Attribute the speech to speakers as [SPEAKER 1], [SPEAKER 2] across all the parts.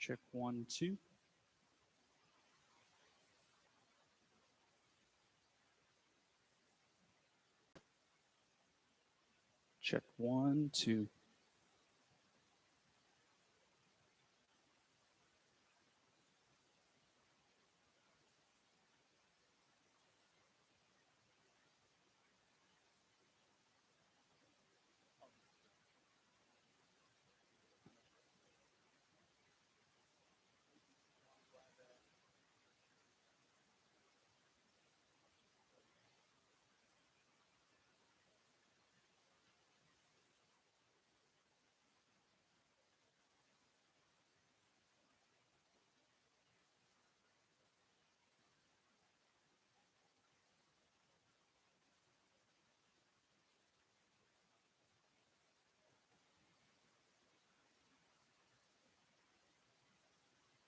[SPEAKER 1] Check 1, 2. Check 1, 2.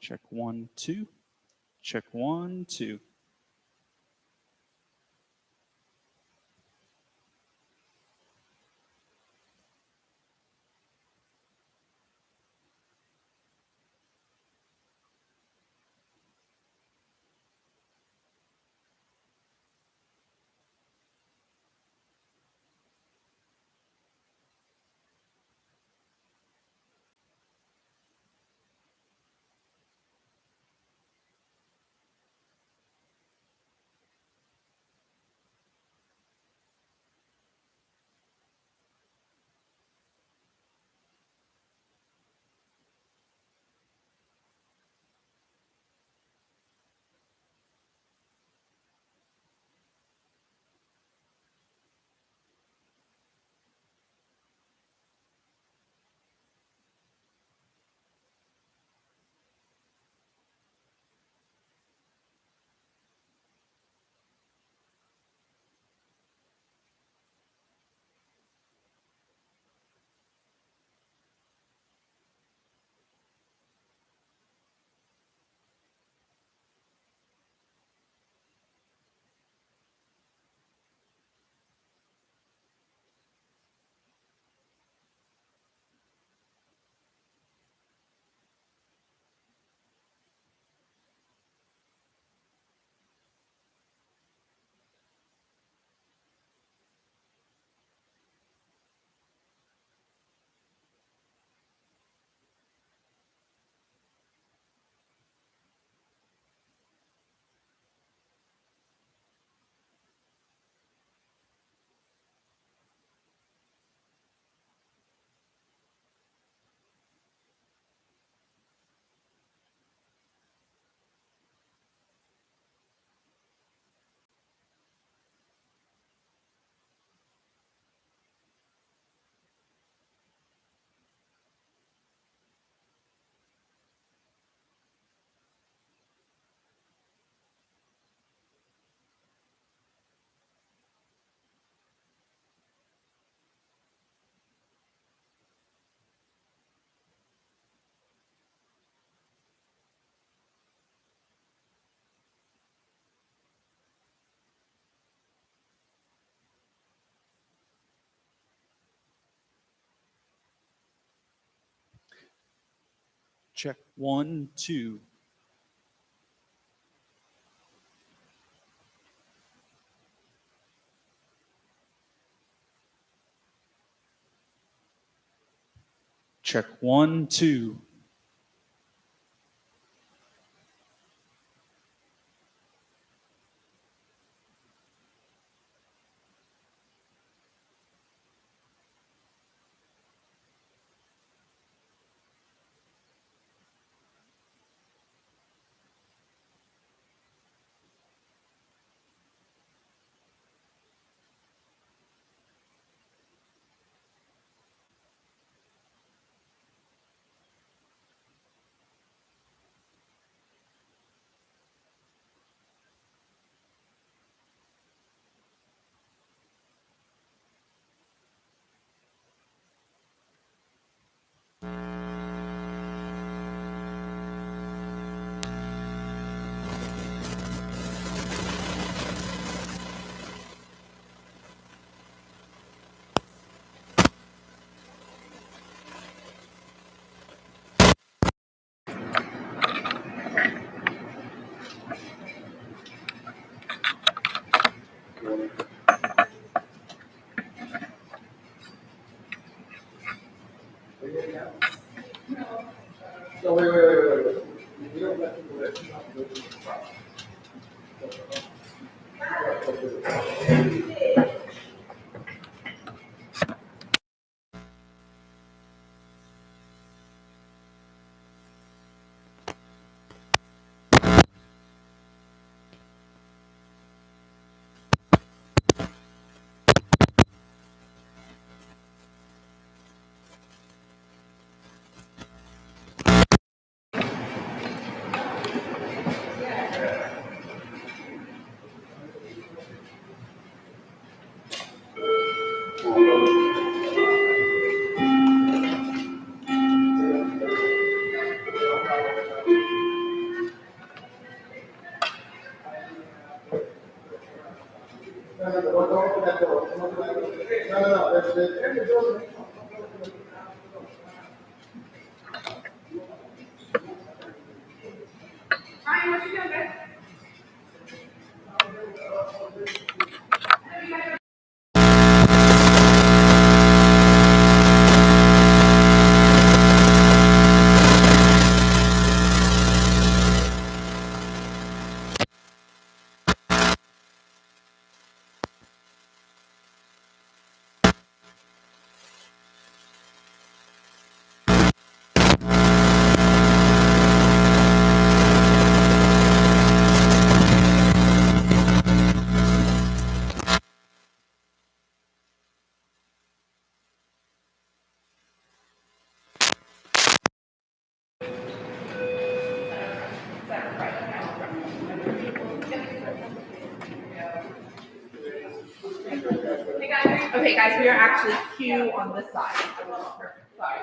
[SPEAKER 1] Check 1, 2. Check 1, 2. Check 1, 2. Check 1, 2.
[SPEAKER 2] Okay, guys, we are actually Q on this side. Sorry.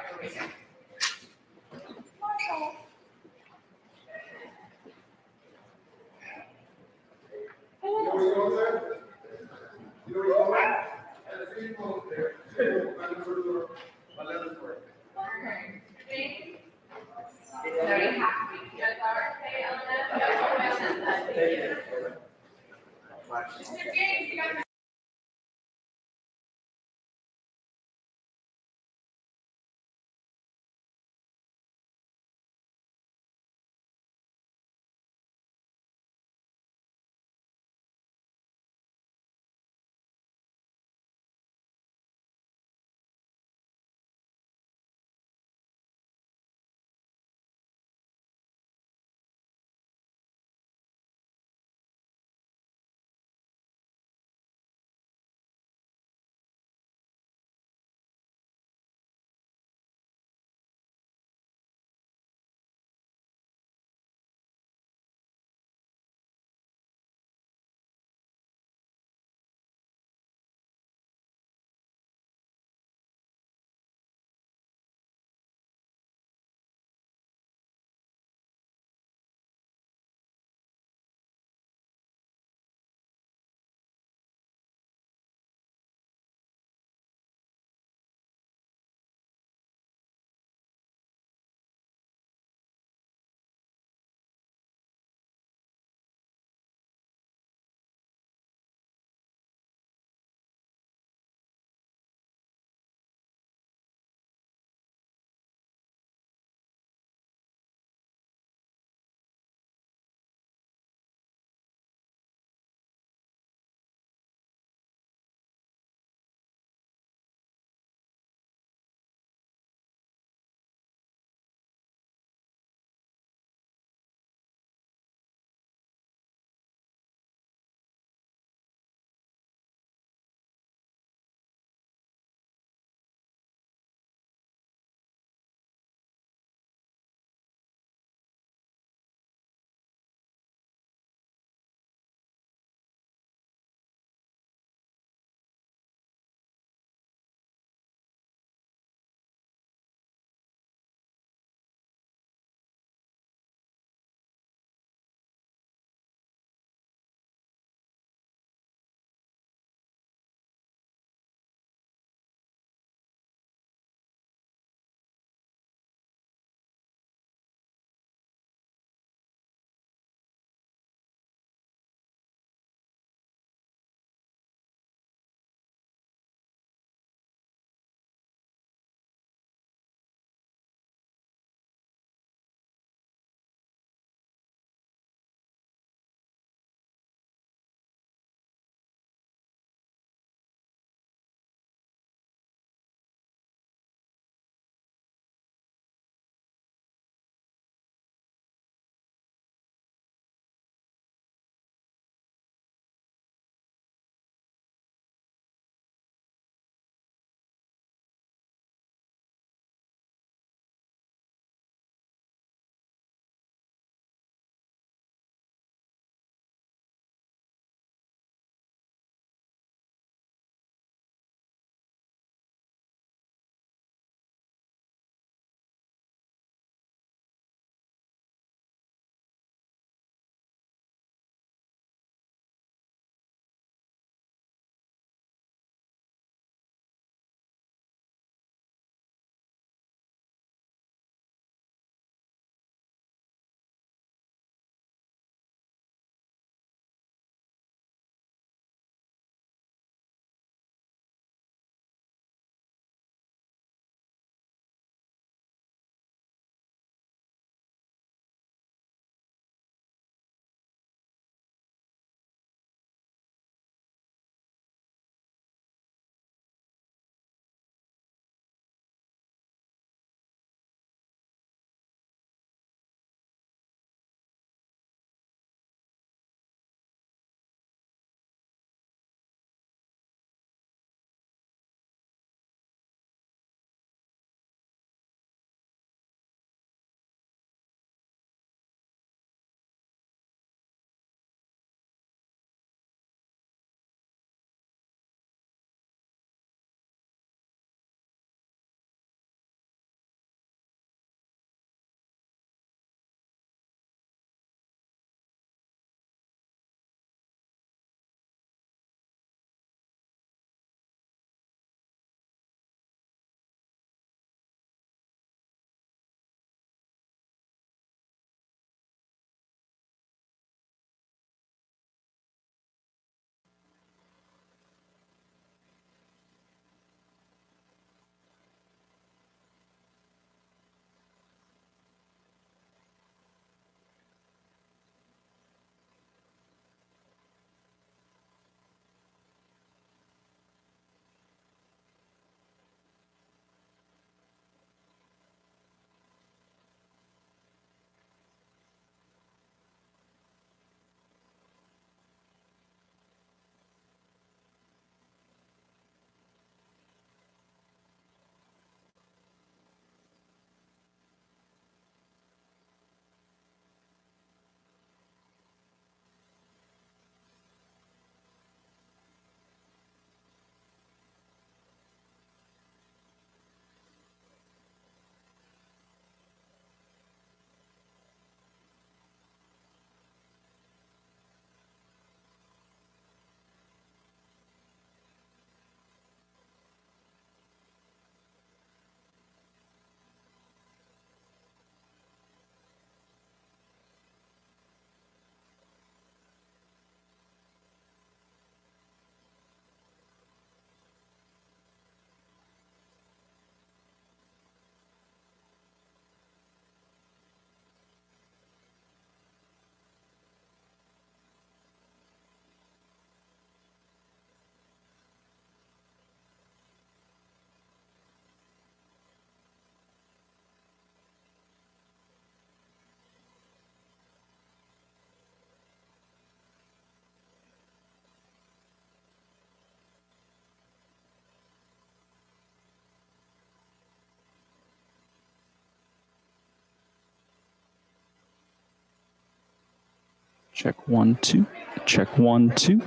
[SPEAKER 1] Check 1 2. Check 1 2.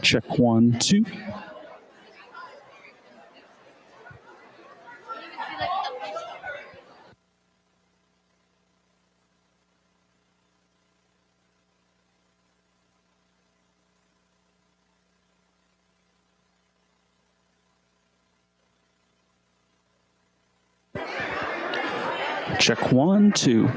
[SPEAKER 1] Check 1 2. Check 1 2.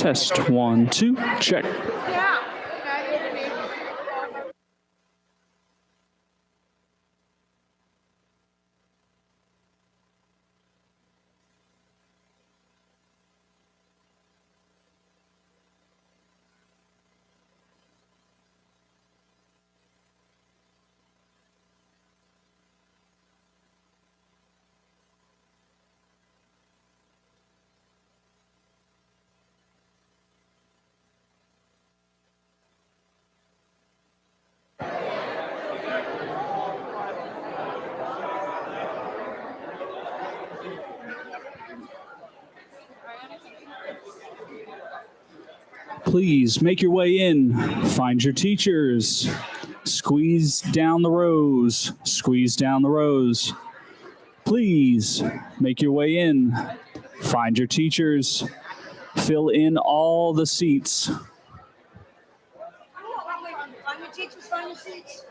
[SPEAKER 1] Test 1 2. Check. Please make your way in. Find your teachers. Squeeze down the rows. Squeeze down the rows. Please make your way in. Find your teachers. Fill in all the seats.
[SPEAKER 3] Find your teachers, find your seats.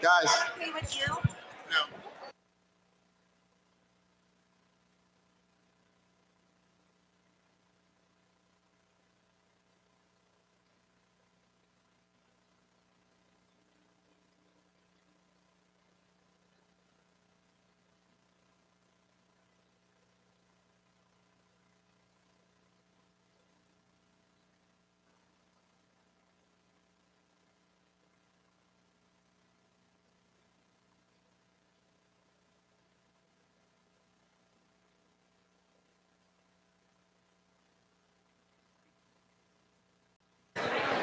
[SPEAKER 4] Guys.
[SPEAKER 3] Okay with you?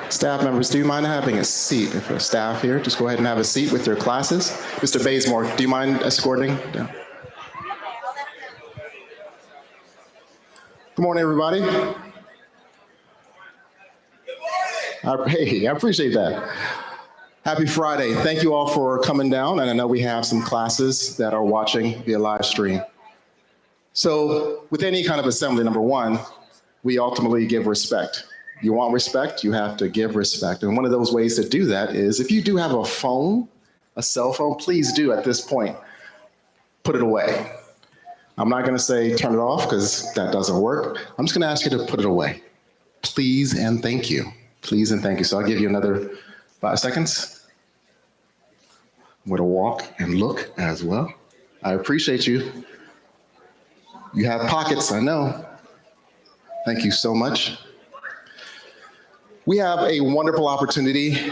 [SPEAKER 4] Staff members, do you mind having a seat? If you're staff here, just go ahead and have a seat with your classes. Mr. Bazemore, do you mind escorting? Yeah. Good morning, everybody. Hey, I appreciate that. Happy Friday. Thank you all for coming down. And I know we have some classes that are watching via live stream. So with any kind of assembly, number one, we ultimately give respect. You want respect, you have to give respect. And one of those ways to do that is if you do have a phone, a cell phone, please do at this point, put it away. I'm not gonna say turn it off because that doesn't work. I'm just gonna ask you to put it away. Please and thank you. Please and thank you. So I'll give you another 5 seconds. I'm gonna walk and look as well. I appreciate you. You have pockets, I know. Thank you so much. We have a wonderful opportunity.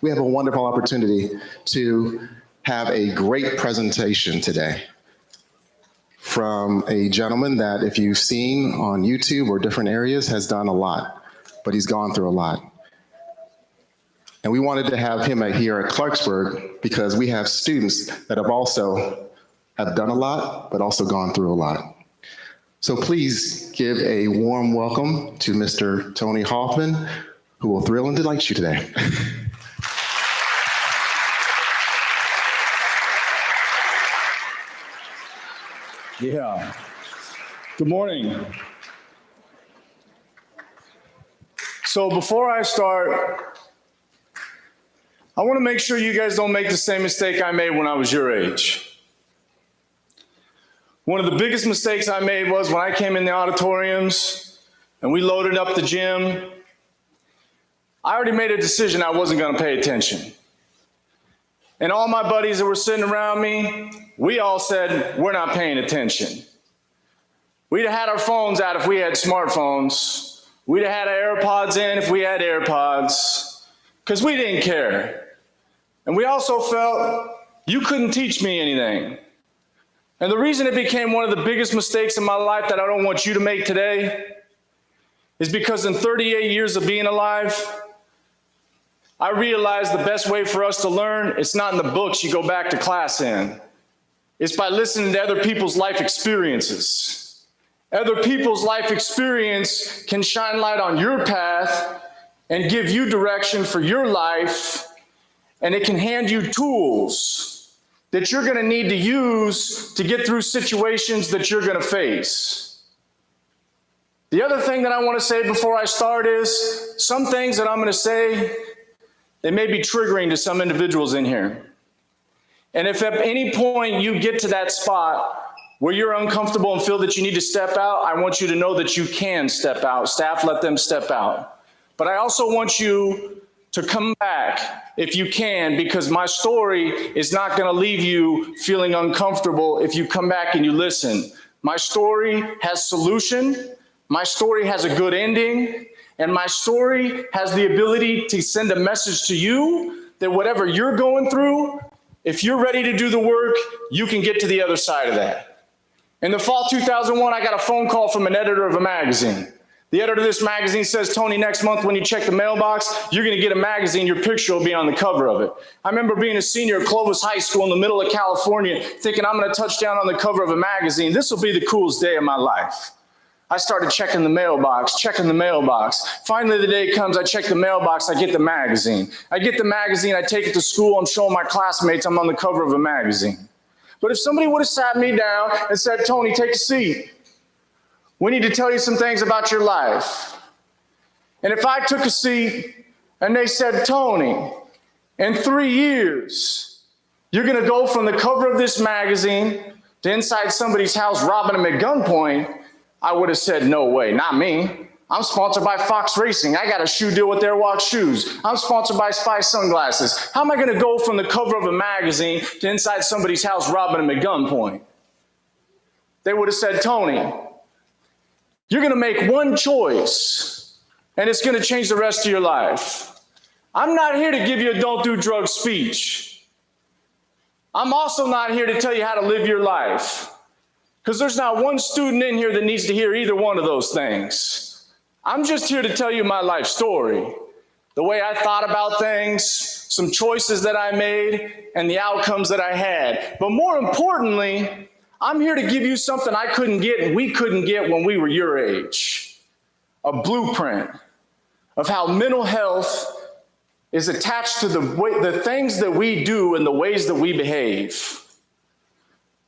[SPEAKER 4] We have a wonderful opportunity to have a great presentation today from a gentleman that, if you've seen on YouTube or different areas, has done a lot, but he's gone through a lot. And we wanted to have him here at Clarksburg because we have students that have done a lot, but also gone through a lot. So please give a warm welcome to Mr. Tony Hoffman, who will thrill and delight you today.
[SPEAKER 5] Yeah. Good morning. So before I start, I want to make sure you guys don't make the same mistake I made when I was your age. One of the biggest mistakes I made was when I came in the auditoriums and we loaded up the gym. I already made a decision I wasn't going to pay attention. And all my buddies that were sitting around me, we all said, we're not paying attention. We'd have had our phones out if we had smartphones. We'd have had our AirPods in if we had AirPods, because we didn't care. And we also felt you couldn't teach me anything. And the reason it became one of the biggest mistakes in my life that I don't want you to make today is because in 38 years of being alive, I realized the best way for us to learn, it's not in the books you go back to class in. It's by listening to other people's life experiences. Other people's life experience can shine light on your path and give you direction for your life, and it can hand you tools that you're going to need to use to get through situations that you're going to face. The other thing that I want to say before I start is some things that I'm going to say, they may be triggering to some individuals in here. And if at any point you get to that spot where you're uncomfortable and feel that you need to step out, I want you to know that you can step out. Staff, let them step out. But I also want you to come back if you can, because my story is not going to leave you feeling uncomfortable if you come back and you listen. My story has solution, my story has a good ending, and my story has the ability to send a message to you that whatever you're going through, if you're ready to do the work, you can get to the other side of that. In the fall 2001, I got a phone call from an editor of a magazine. The editor of this magazine says, Tony, next month when you check the mailbox, you're going to get a magazine. Your picture will be on the cover of it. I remember being a senior at Clovis High School in the middle of California, thinking I'm going to touch down on the cover of a magazine. This will be the coolest day of my life. I started checking the mailbox. Finally, the day comes, I check the mailbox, I get the magazine. I take it to school, I'm showing my classmates I'm on the cover of a magazine. But if somebody would have sat me down and said, Tony, take a seat. We need to tell you some things about your life. And if I took a seat and they said, Tony, In 3 years, you're going to go from the cover of this magazine to inside somebody's house robbing them at gunpoint. I would have said, no way, not me. I'm sponsored by Fox Racing. I got a shoe deal with Airwalk shoes. I'm sponsored by Spy Sunglasses. How am I going to go from the cover of a magazine to inside somebody's house robbing them at gunpoint? They would have said, Tony, you're going to make one choice, and it's going to change the rest of your life. I'm not here to give you a don't do drugs speech. I'm also not here to tell you how to live your life, because there's not one student in here that needs to hear either one of those things. I'm just here to tell you my life story, the way I thought about things, some choices that I made, and the outcomes that I had. But more importantly, I'm here to give you something I couldn't get and we couldn't get when we were your age. A blueprint of how mental health is attached to the things that we do and the ways that we behave.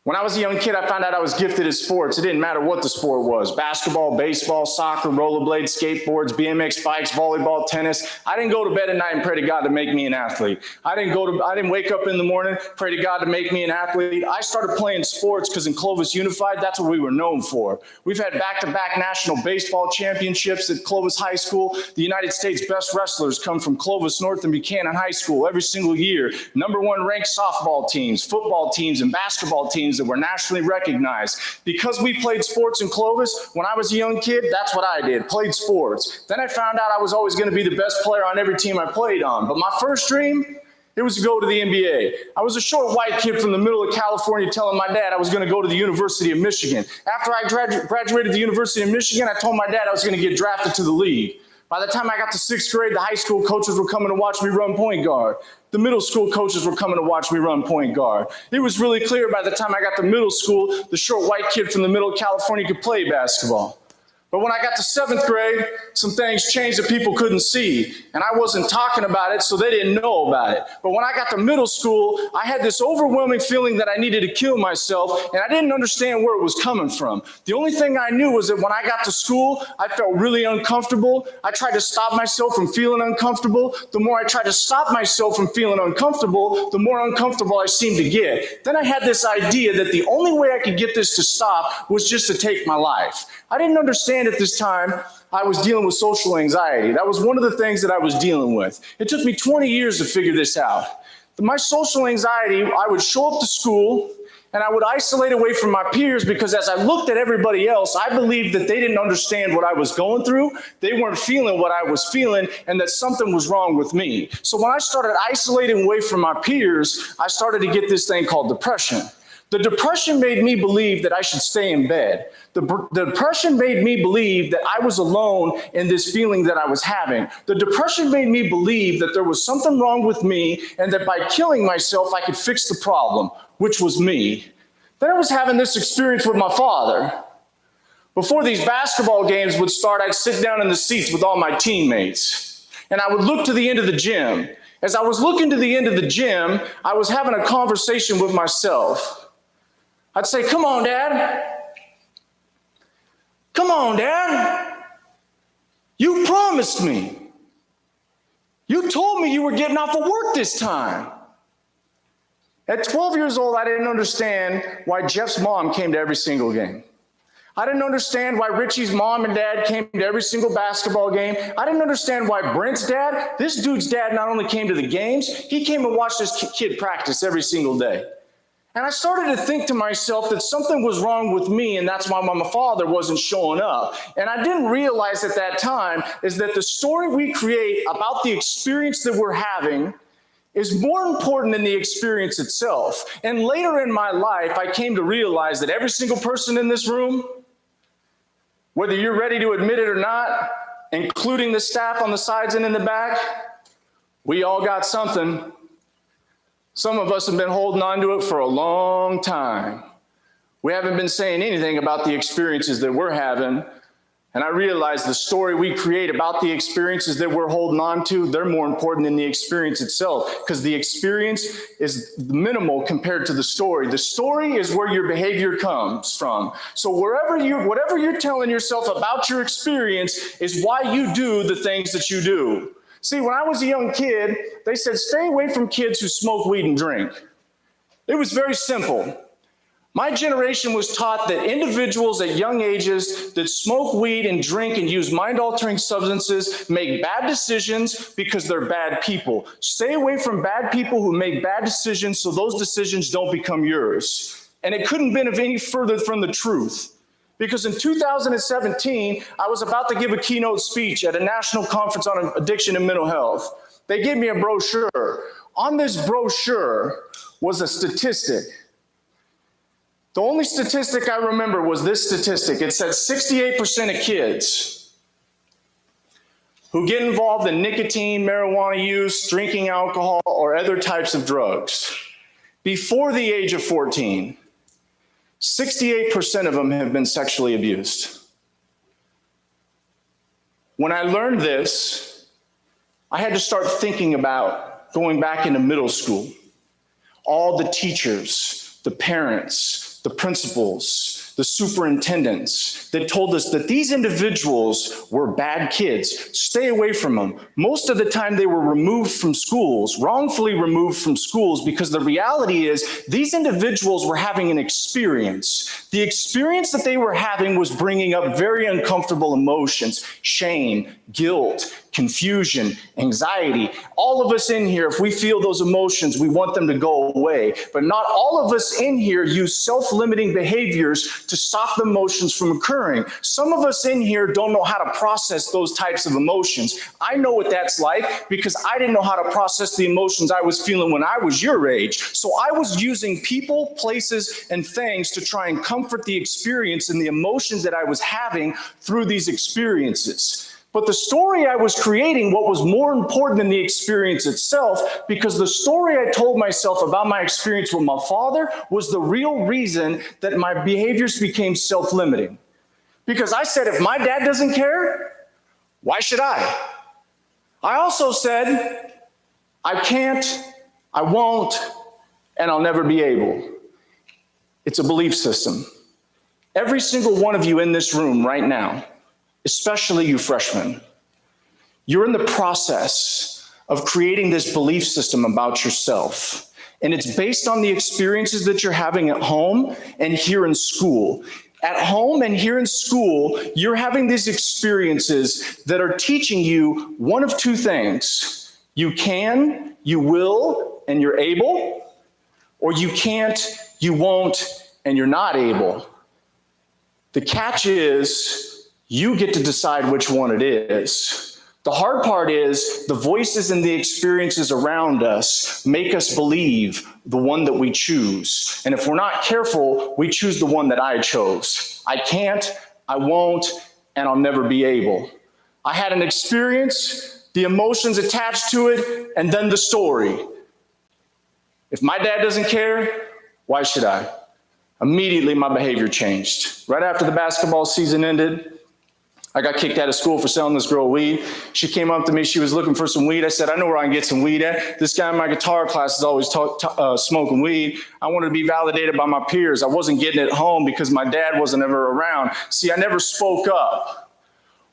[SPEAKER 5] When I was a young kid, I found out I was gifted at sports. It didn't matter what the sport was: basketball, baseball, soccer, rollerblades, skateboards, BMX bikes, volleyball, tennis. I didn't go to bed at night and pray to God to make me an athlete. I didn't wake up in the morning, pray to God to make me an athlete. I started playing sports because in Clovis Unified, that's what we were known for. We've had back-to-back national baseball championships at Clovis High School. The United States best wrestlers come from Clovis North and Buchanan High School every single year. #1 ranked softball teams, football teams, and basketball teams that were nationally recognized. Because we played sports in Clovis, when I was a young kid, that's what I did, played sports. Then I found out I was always going to be the best player on every team I played on. But my first dream, it was to go to the NBA. I was a short white kid from the middle of California telling my dad I was going to go to the University of Michigan. After I graduated the University of Michigan, I told my dad I was going to get drafted to the league. By the time I got to 6th grade, the high school coaches were coming to watch me run point guard. The middle school coaches were coming to watch me run point guard. It was really clear by the time I got to middle school, the short white kid from the middle of California could play basketball. But when I got to 7th grade, some things changed that people couldn't see. And I wasn't talking about it, so they didn't know about it. But when I got to middle school, I had this overwhelming feeling that I needed to kill myself, and I didn't understand where it was coming from. The only thing I knew was that when I got to school, I felt really uncomfortable. I tried to stop myself from feeling uncomfortable. The more I tried to stop myself from feeling uncomfortable, the more uncomfortable I seemed to get. Then I had this idea that the only way I could get this to stop was just to take my life. I didn't understand at this time I was dealing with social anxiety. That was one of the things that I was dealing with. It took me 20 years to figure this out. My social anxiety, I would show up to school and I would isolate away from my peers because as I looked at everybody else, I believed that they didn't understand what I was going through. They weren't feeling what I was feeling and that something was wrong with me. So when I started isolating away from my peers, I started to get this thing called depression. The depression made me believe that I should stay in bed. The depression made me believe that I was alone in this feeling that I was having. The depression made me believe that there was something wrong with me and that by killing myself, I could fix the problem, which was me. Then I was having this experience with my father. Before these basketball games would start, I'd sit down in the seats with all my teammates, and I would look to the end of the gym. As I was looking to the end of the gym, I was having a conversation with myself. I'd say, come on, Dad. Come on, Dad. You promised me. You told me you were getting off of work this time. At 12 years old, I didn't understand why Jeff's mom came to every single game. I didn't understand why Richie's mom and dad came to every single basketball game. I didn't understand why Brent's dad, this dude's dad, not only came to the games, he came and watched this kid practice every single day. And I started to think to myself that something was wrong with me, and that's why my father wasn't showing up. And I didn't realize at that time is that the story we create about the experience that we're having is more important than the experience itself. And later in my life, I came to realize that every single person in this room, whether you're ready to admit it or not, including the staff on the sides and in the back, we all got something. Some of us have been holding on to it for a long time. We haven't been saying anything about the experiences that we're having. And I realize the story we create about the experiences that we're holding on to, they're more important than the experience itself, because the experience is minimal compared to the story. The story is where your behavior comes from. So whatever you're telling yourself about your experience is why you do the things that you do. See, when I was a young kid, they said, stay away from kids who smoke weed and drink. It was very simple. My generation was taught that individuals at young ages that smoke weed and drink and use mind-altering substances make bad decisions because they're bad people. Stay away from bad people who make bad decisions so those decisions don't become yours. And it couldn't have been any further from the truth. Because in 2017, I was about to give a keynote speech at a national conference on addiction and mental health. They gave me a brochure. On this brochure was a statistic. The only statistic I remember was this statistic. It said 68% of kids who get involved in nicotine, marijuana use, drinking alcohol, or other types of drugs before the age of 14, 68% of them have been sexually abused. When I learned this, I had to start thinking about going back into middle school. All the teachers, the parents, the principals, the superintendents that told us that these individuals were bad kids. Stay away from them. Most of the time they were removed from schools, wrongfully removed from schools, because the reality is these individuals were having an experience. The experience that they were having was bringing up very uncomfortable emotions, shame, guilt, confusion, anxiety. All of us in here, if we feel those emotions, we want them to go away. But not all of us in here use self-limiting behaviors to stop the emotions from occurring. Some of us in here don't know how to process those types of emotions. I know what that's like because I didn't know how to process the emotions I was feeling when I was your age. So I was using people, places, and things to try and comfort the experience and the emotions that I was having through these experiences. But the story I was creating, what was more important than the experience itself, because the story I told myself about my experience with my father was the real reason that my behaviors became self-limiting. Because I said, if my dad doesn't care, why should I? I also said, I can't, I won't, and I'll never be able. It's a belief system. Every single one of you in this room right now, especially you freshmen, you're in the process of creating this belief system about yourself. And it's based on the experiences that you're having at home and here in school. At home and here in school, you're having these experiences that are teaching you one of two things. You can, you will, and you're able, or you can't, you won't, and you're not able. The catch is, you get to decide which one it is. The hard part is the voices and the experiences around us make us believe the one that we choose. And if we're not careful, we choose the one that I chose. I can't, I won't, and I'll never be able. I had an experience, the emotions attached to it, and then the story. If my dad doesn't care, why should I? Immediately my behavior changed. Right after the basketball season ended, I got kicked out of school for selling this girl weed. She came up to me. She was looking for some weed. I said, I know where I can get some weed at. This guy in my guitar class is always smoking weed. I wanted to be validated by my peers. I wasn't getting it home because my dad wasn't ever around. See, I never spoke up.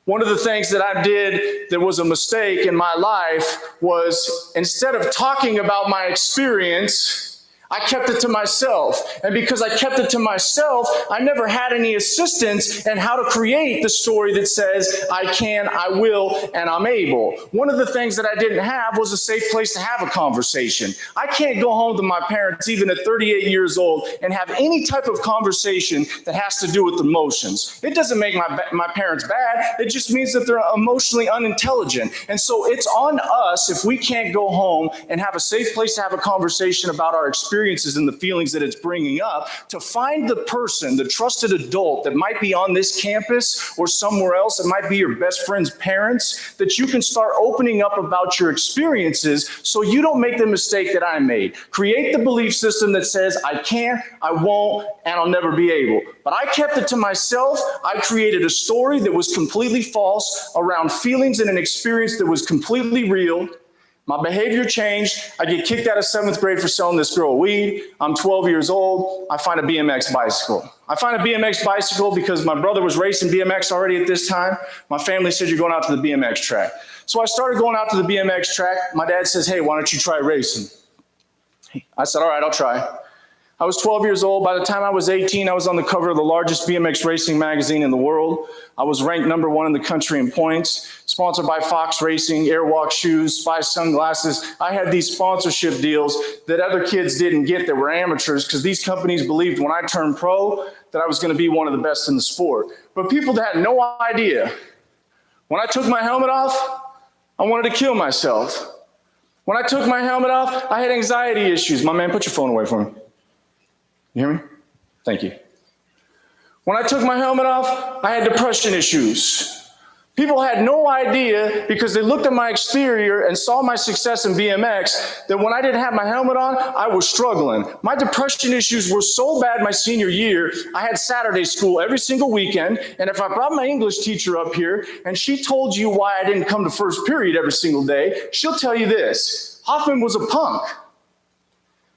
[SPEAKER 5] One of the things that I did that was a mistake in my life was, instead of talking about my experience, I kept it to myself. And because I kept it to myself, I never had any assistance in how to create the story that says, I can, I will, and I'm able. One of the things that I didn't have was a safe place to have a conversation. I can't go home to my parents, even at 38 years old, and have any type of conversation that has to do with emotions. It doesn't make my parents bad. It just means that they're emotionally unintelligent. And so it's on us, if we can't go home and have a safe place to have a conversation about our experiences and the feelings that it's bringing up, to find the person, the trusted adult that might be on this campus or somewhere else, it might be your best friend's parents, that you can start opening up about your experiences so you don't make the mistake that I made. Create the belief system that says, I can't, I won't, and I'll never be able. But I kept it to myself. I created a story that was completely false around feelings and an experience that was completely real. My behavior changed. I get kicked out of 7th grade for selling this girl weed. I'm 12 years old. I find a BMX bicycle. I find a BMX bicycle because my brother was racing BMX already at this time. My family said, you're going out to the BMX track. So I started going out to the BMX track. My dad says, hey, why don't you try racing? I said, all right, I'll try. I was 12 years old. By the time I was 18, I was on the cover of the largest BMX racing magazine in the world. I was ranked #1 in the country in points, sponsored by Fox Racing, Airwalk shoes, Spy sunglasses. I had these sponsorship deals that other kids didn't get that were amateurs because these companies believed when I turned pro that I was going to be one of the best in the sport. But people had no idea. When I took my helmet off, I wanted to kill myself. When I took my helmet off, I had anxiety issues. My man, put your phone away from me. You hear me? Thank you. When I took my helmet off, I had depression issues. People had no idea because they looked at my exterior and saw my success in BMX that when I didn't have my helmet on, I was struggling. My depression issues were so bad my senior year, I had Saturday school every single weekend. And if I brought my English teacher up here and she told you why I didn't come to first period every single day, she'll tell you this: Hoffman was a punk.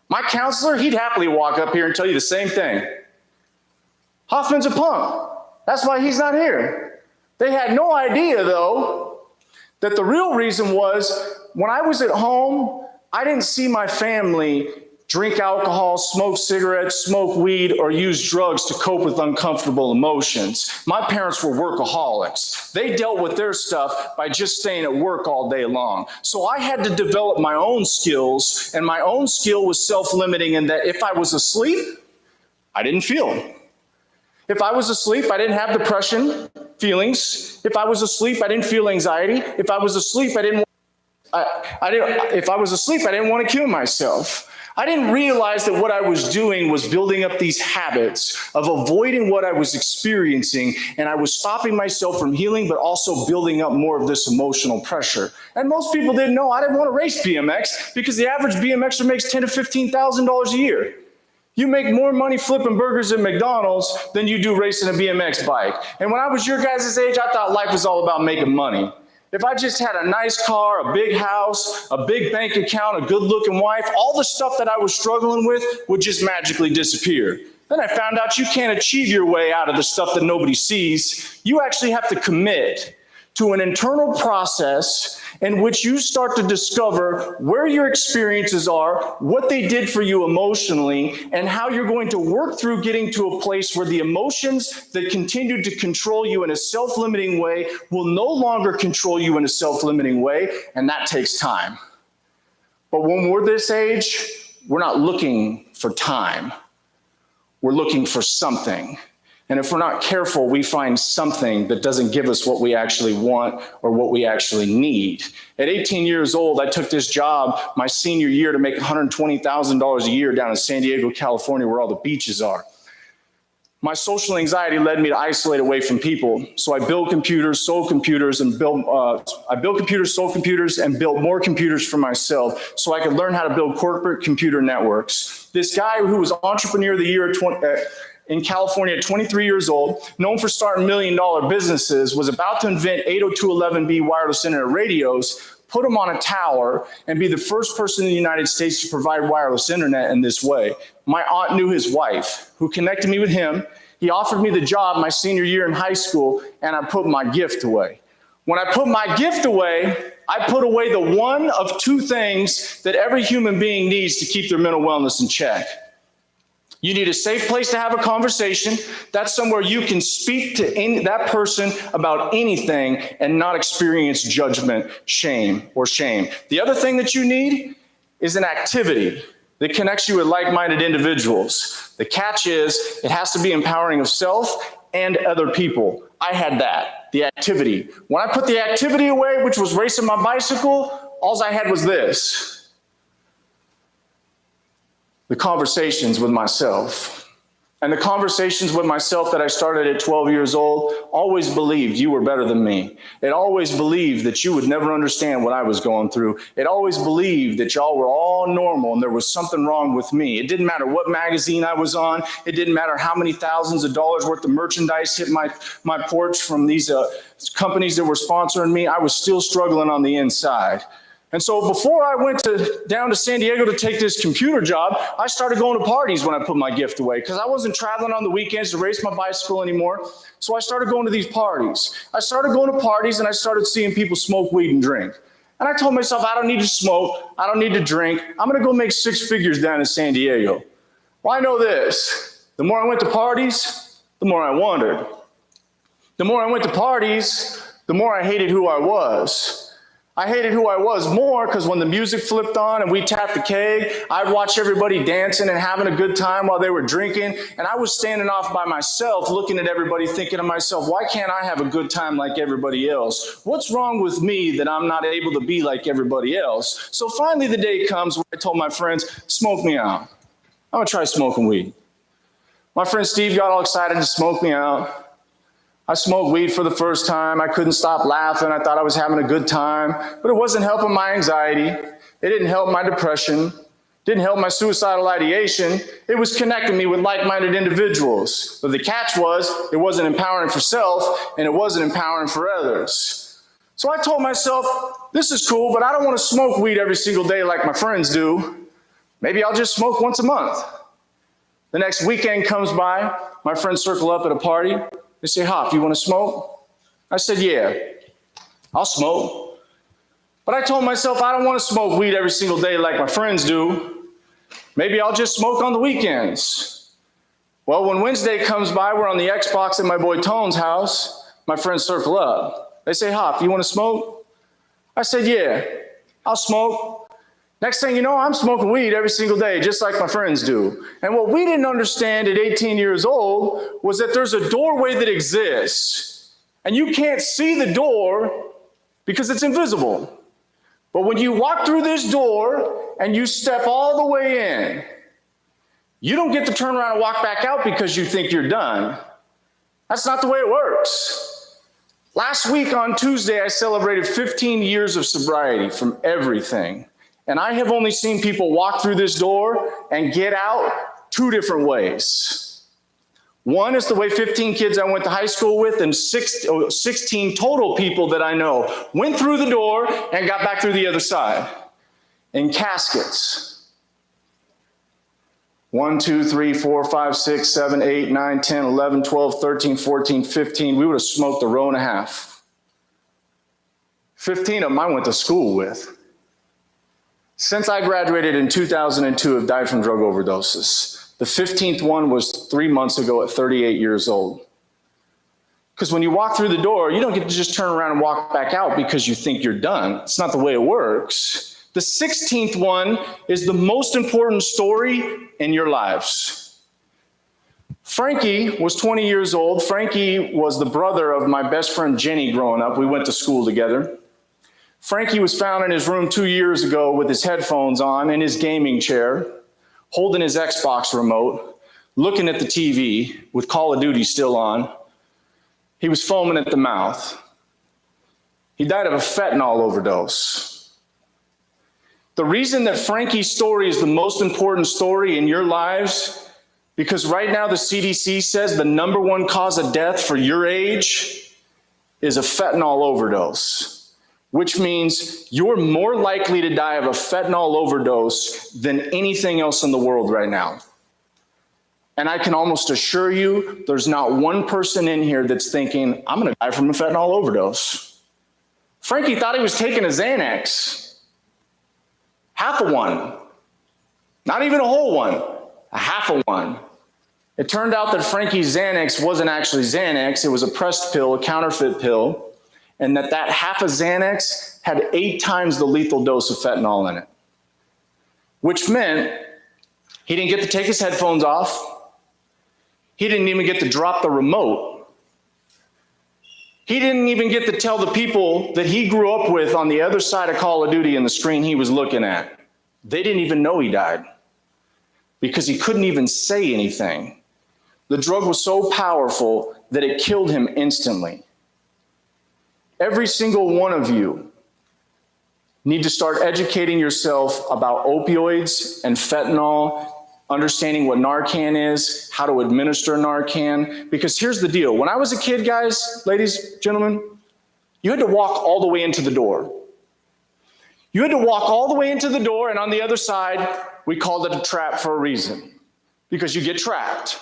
[SPEAKER 5] My counselor, he'd happily walk up here and tell you the same thing. Hoffman's a punk. That's why he's not here. They had no idea, though, that the real reason was when I was at home, I didn't see my family drink alcohol, smoke cigarettes, smoke weed, or use drugs to cope with uncomfortable emotions. My parents were workaholics. They dealt with their stuff by just staying at work all day long. So I had to develop my own skills, and my own skill was self-limiting in that if I was asleep, I didn't feel them. If I was asleep, I didn't have depression feelings. If I was asleep, I didn't feel anxiety. If I was asleep, I didn't want to kill myself. I didn't realize that what I was doing was building up these habits of avoiding what I was experiencing, and I was stopping myself from healing, but also building up more of this emotional pressure. And most people didn't know I didn't want to race BMX because the average BMXer makes $10,000 to $15,000 a year. You make more money flipping burgers at McDonald's than you do racing a BMX bike. And when I was your guys' age, I thought life was all about making money. If I just had a nice car, a big house, a big bank account, a good-looking wife, all the stuff that I was struggling with would just magically disappear. Then I found out you can't achieve your way out of the stuff that nobody sees. You actually have to commit to an internal process in which you start to discover where your experiences are, what they did for you emotionally, and how you're going to work through getting to a place where the emotions that continued to control you in a self-limiting way will no longer control you in a self-limiting way, and that takes time. But when we're this age, we're not looking for time. We're looking for something. And if we're not careful, we find something that doesn't give us what we actually want or what we actually need. At 18 years old, I took this job my senior year to make $120,000 a year down in San Diego, California, where all the beaches are. My social anxiety led me to isolate away from people. So I built computers, sold computers, and built more computers for myself so I could learn how to build corporate computer networks. This guy who was Entrepreneur of the Year in California at 23 years old, known for starting $1 million businesses, was about to invent 802.11b wireless internet radios, put them on a tower, and be the first person in the United States to provide wireless internet in this way. My aunt knew his wife, who connected me with him. He offered me the job my senior year in high school, and I put my gift away. When I put my gift away, I put away the one of two things that every human being needs to keep their mental wellness in check. You need a safe place to have a conversation. That's somewhere you can speak to that person about anything and not experience judgment, shame. The other thing that you need is an activity that connects you with like-minded individuals. The catch is it has to be empowering of self and other people. I had that, the activity. When I put the activity away, which was racing my bicycle, all I had was this. The conversations with myself. And the conversations with myself that I started at 12 years old always believed you were better than me. It always believed that you would never understand what I was going through. It always believed that y'all were all normal and there was something wrong with me. It didn't matter what magazine I was on. It didn't matter how many thousands of dollars worth of merchandise hit my porch from these companies that were sponsoring me. I was still struggling on the inside. And so before I went down to San Diego to take this computer job, I started going to parties when I put my gift away because I wasn't traveling on the weekends to race my bicycle anymore. So I started going to these parties. I started going to parties and I started seeing people smoke weed and drink. And I told myself, I don't need to smoke. I don't need to drink. I'm going to go make 6 figures down in San Diego. Well, I know this. The more I went to parties, the more I wandered. The more I went to parties, the more I hated who I was. I hated who I was more because when the music flipped on and we tapped the keg, I'd watch everybody dancing and having a good time while they were drinking. And I was standing off by myself looking at everybody thinking to myself, why can't I have a good time like everybody else? What's wrong with me that I'm not able to be like everybody else? So finally the day comes where I told my friends, smoke me out. I'm going to try smoking weed. My friend Steve got all excited to smoke me out. I smoked weed for the first time. I couldn't stop laughing. I thought I was having a good time, but it wasn't helping my anxiety. It didn't help my depression. Didn't help my suicidal ideation. It was connecting me with like-minded individuals. But the catch was, it wasn't empowering for self, and it wasn't empowering for others. So I told myself, this is cool, but I don't want to smoke weed every single day like my friends do. Maybe I'll just smoke once a month. The next weekend comes by. My friends circle up at a party. They say, Hoff, you want to smoke? I said, yeah, I'll smoke. But I told myself I don't want to smoke weed every single day like my friends do. Maybe I'll just smoke on the weekends. Well, when Wednesday comes by, we're on the Xbox at my boy Tone's house. My friends circle up. They say, Hoff, you want to smoke? I said, yeah, I'll smoke. Next thing you know, I'm smoking weed every single day, just like my friends do. And what we didn't understand at 18 years old was that there's a doorway that exists, and you can't see the door because it's invisible. But when you walk through this door and you step all the way in, you don't get to turn around and walk back out because you think you're done. That's not the way it works. Last week on Tuesday, I celebrated 15 years of sobriety from everything. And I have only seen people walk through this door and get out 2 different ways. One is the way 15 kids I went to high school with and 16 total people that I know went through the door and got back through the other side in caskets. 1, 2, 3, 4, 5, 6, 7, 8, 9, 10, 11, 12, 13, 14, 15. We would have smoked a row and a half. 15 of them I went to school with. Since I graduated in 2002, I've died from drug overdoses. The 15th one was 3 months ago at 38 years old. Because when you walk through the door, you don't get to just turn around and walk back out because you think you're done. It's not the way it works. The 16th one is the most important story in your lives. Frankie was 20 years old. Frankie was the brother of my best friend Jenny growing up. We went to school together. Frankie was found in his room 2 years ago with his headphones on in his gaming chair, holding his Xbox remote, looking at the TV with Call of Duty still on. He was foaming at the mouth. He died of a fentanyl overdose. The reason that Frankie's story is the most important story in your lives, because right now the CDC says the #1 cause of death for your age is a fentanyl overdose. Which means you're more likely to die of a fentanyl overdose than anything else in the world right now. And I can almost assure you, there's not one person in here that's thinking, I'm going to die from a fentanyl overdose. Frankie thought he was taking a Xanax. Half a one. Not even a whole one. A half a one. It turned out that Frankie's Xanax wasn't actually Xanax. It was a pressed pill, a counterfeit pill. And that half a Xanax had 8 times the lethal dose of fentanyl in it. Which meant he didn't get to take his headphones off. He didn't even get to drop the remote. He didn't even get to tell the people that he grew up with on the other side of Call of Duty and the screen he was looking at. They didn't even know he died because he couldn't even say anything. The drug was so powerful that it killed him instantly. Every single one of you need to start educating yourself about opioids and fentanyl, understanding what Narcan is, how to administer Narcan. Because here's the deal. When I was a kid, guys, ladies, gentlemen, you had to walk all the way into the door. You had to walk all the way into the door, and on the other side, we called it a trap for a reason, because you get trapped.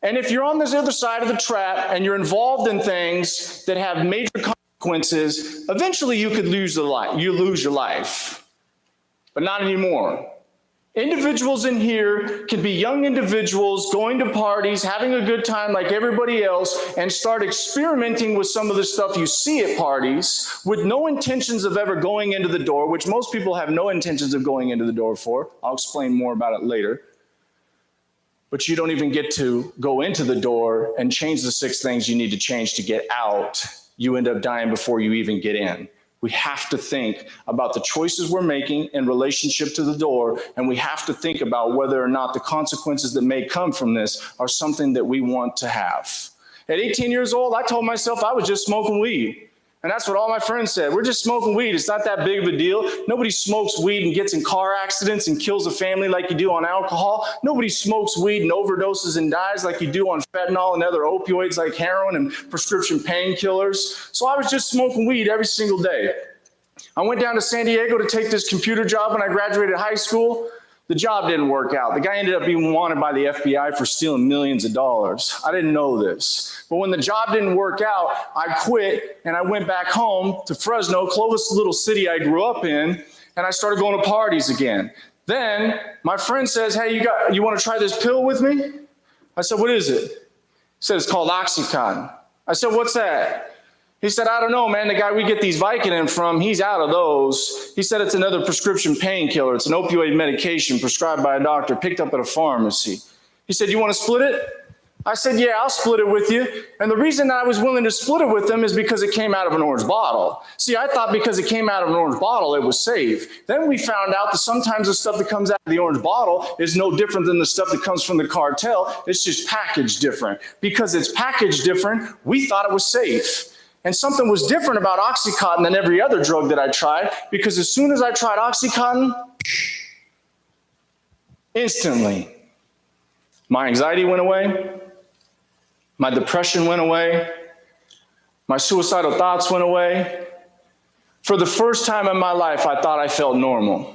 [SPEAKER 5] And if you're on this other side of the trap and you're involved in things that have major consequences, eventually you could lose your life. But not anymore. Individuals in here can be young individuals going to parties, having a good time like everybody else, and start experimenting with some of the stuff you see at parties with no intentions of ever going into the door, which most people have no intentions of going into the door for. I'll explain more about it later. But you don't even get to go into the door and change the 6 things you need to change to get out. You end up dying before you even get in. We have to think about the choices we're making in relationship to the door, and we have to think about whether or not the consequences that may come from this are something that we want to have. At 18 years old, I told myself I was just smoking weed. And that's what all my friends said. We're just smoking weed. It's not that big of a deal. Nobody smokes weed and gets in car accidents and kills a family like you do on alcohol. Nobody smokes weed and overdoses and dies like you do on fentanyl and other opioids like heroin and prescription painkillers. So I was just smoking weed every single day. I went down to San Diego to take this computer job when I graduated high school. The job didn't work out. The guy ended up being wanted by the FBI for stealing millions of dollars. I didn't know this. But when the job didn't work out, I quit and I went back home to Fresno, Clovis, little city I grew up in, and I started going to parties again. Then my friend says, hey, you want to try this pill with me? I said, what is it? He said, it's called Oxycontin. I said, what's that? He said, I don't know, man. The guy we get these Vicodin from, he's out of those. He said it's another prescription painkiller. It's an opioid medication prescribed by a doctor, picked up at a pharmacy. He said, you want to split it? I said, yeah, I'll split it with you. And the reason I was willing to split it with him is because it came out of an orange bottle. See, I thought because it came out of an orange bottle, it was safe. Then we found out that sometimes the stuff that comes out of the orange bottle is no different than the stuff that comes from the cartel. It's just packaged different. Because it's packaged different, we thought it was safe. And something was different about Oxycontin than every other drug that I tried, because as soon as I tried Oxycontin, instantly, my anxiety went away, my depression went away, my suicidal thoughts went away. For the first time in my life, I thought I felt normal.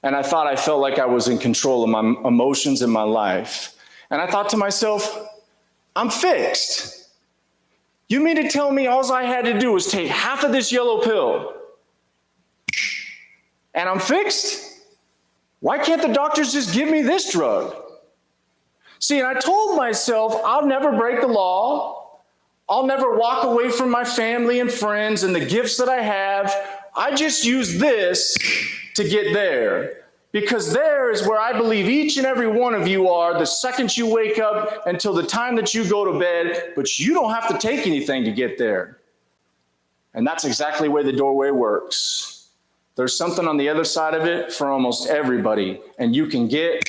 [SPEAKER 5] And I thought I felt like I was in control of my emotions in my life. And I thought to myself, I'm fixed. You mean to tell me all I had to do was take half of this yellow pill and I'm fixed? Why can't the doctors just give me this drug? See, and I told myself, I'll never break the law. I'll never walk away from my family and friends and the gifts that I have. I just use this to get there. Because there is where I believe each and every one of you are the second you wake up until the time that you go to bed, but you don't have to take anything to get there. And that's exactly where the doorway works. There's something on the other side of it for almost everybody, and you can get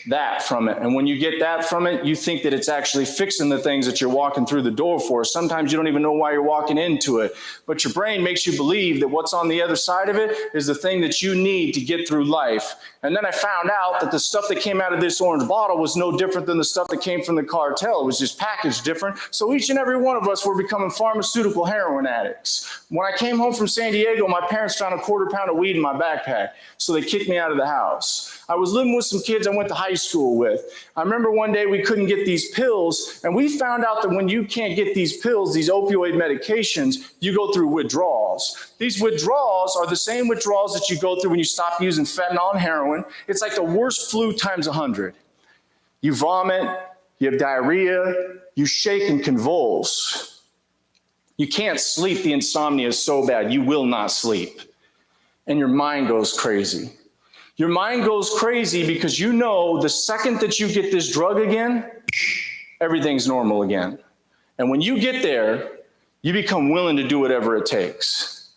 [SPEAKER 5] that from it. And when you get that from it, you think that it's actually fixing the things that you're walking through the door for. Sometimes you don't even know why you're walking into it, but your brain makes you believe that what's on the other side of it is the thing that you need to get through life. And then I found out that the stuff that came out of this orange bottle was no different than the stuff that came from the cartel. It was just packaged different. So each and every one of us were becoming pharmaceutical heroin addicts. When I came home from San Diego, my parents found a quarter pound of weed in my backpack, so they kicked me out of the house. I was living with some kids I went to high school with. I remember one day we couldn't get these pills, and we found out that when you can't get these pills, these opioid medications, you go through withdrawals. These withdrawals are the same withdrawals that you go through when you stop using fentanyl and heroin. It's like the worst flu times 100. You vomit, you have diarrhea, you shake and convulse. You can't sleep. The insomnia is so bad, you will not sleep. And your mind goes crazy. Your mind goes crazy because you know the second that you get this drug again, everything's normal again. And when you get there, you become willing to do whatever it takes.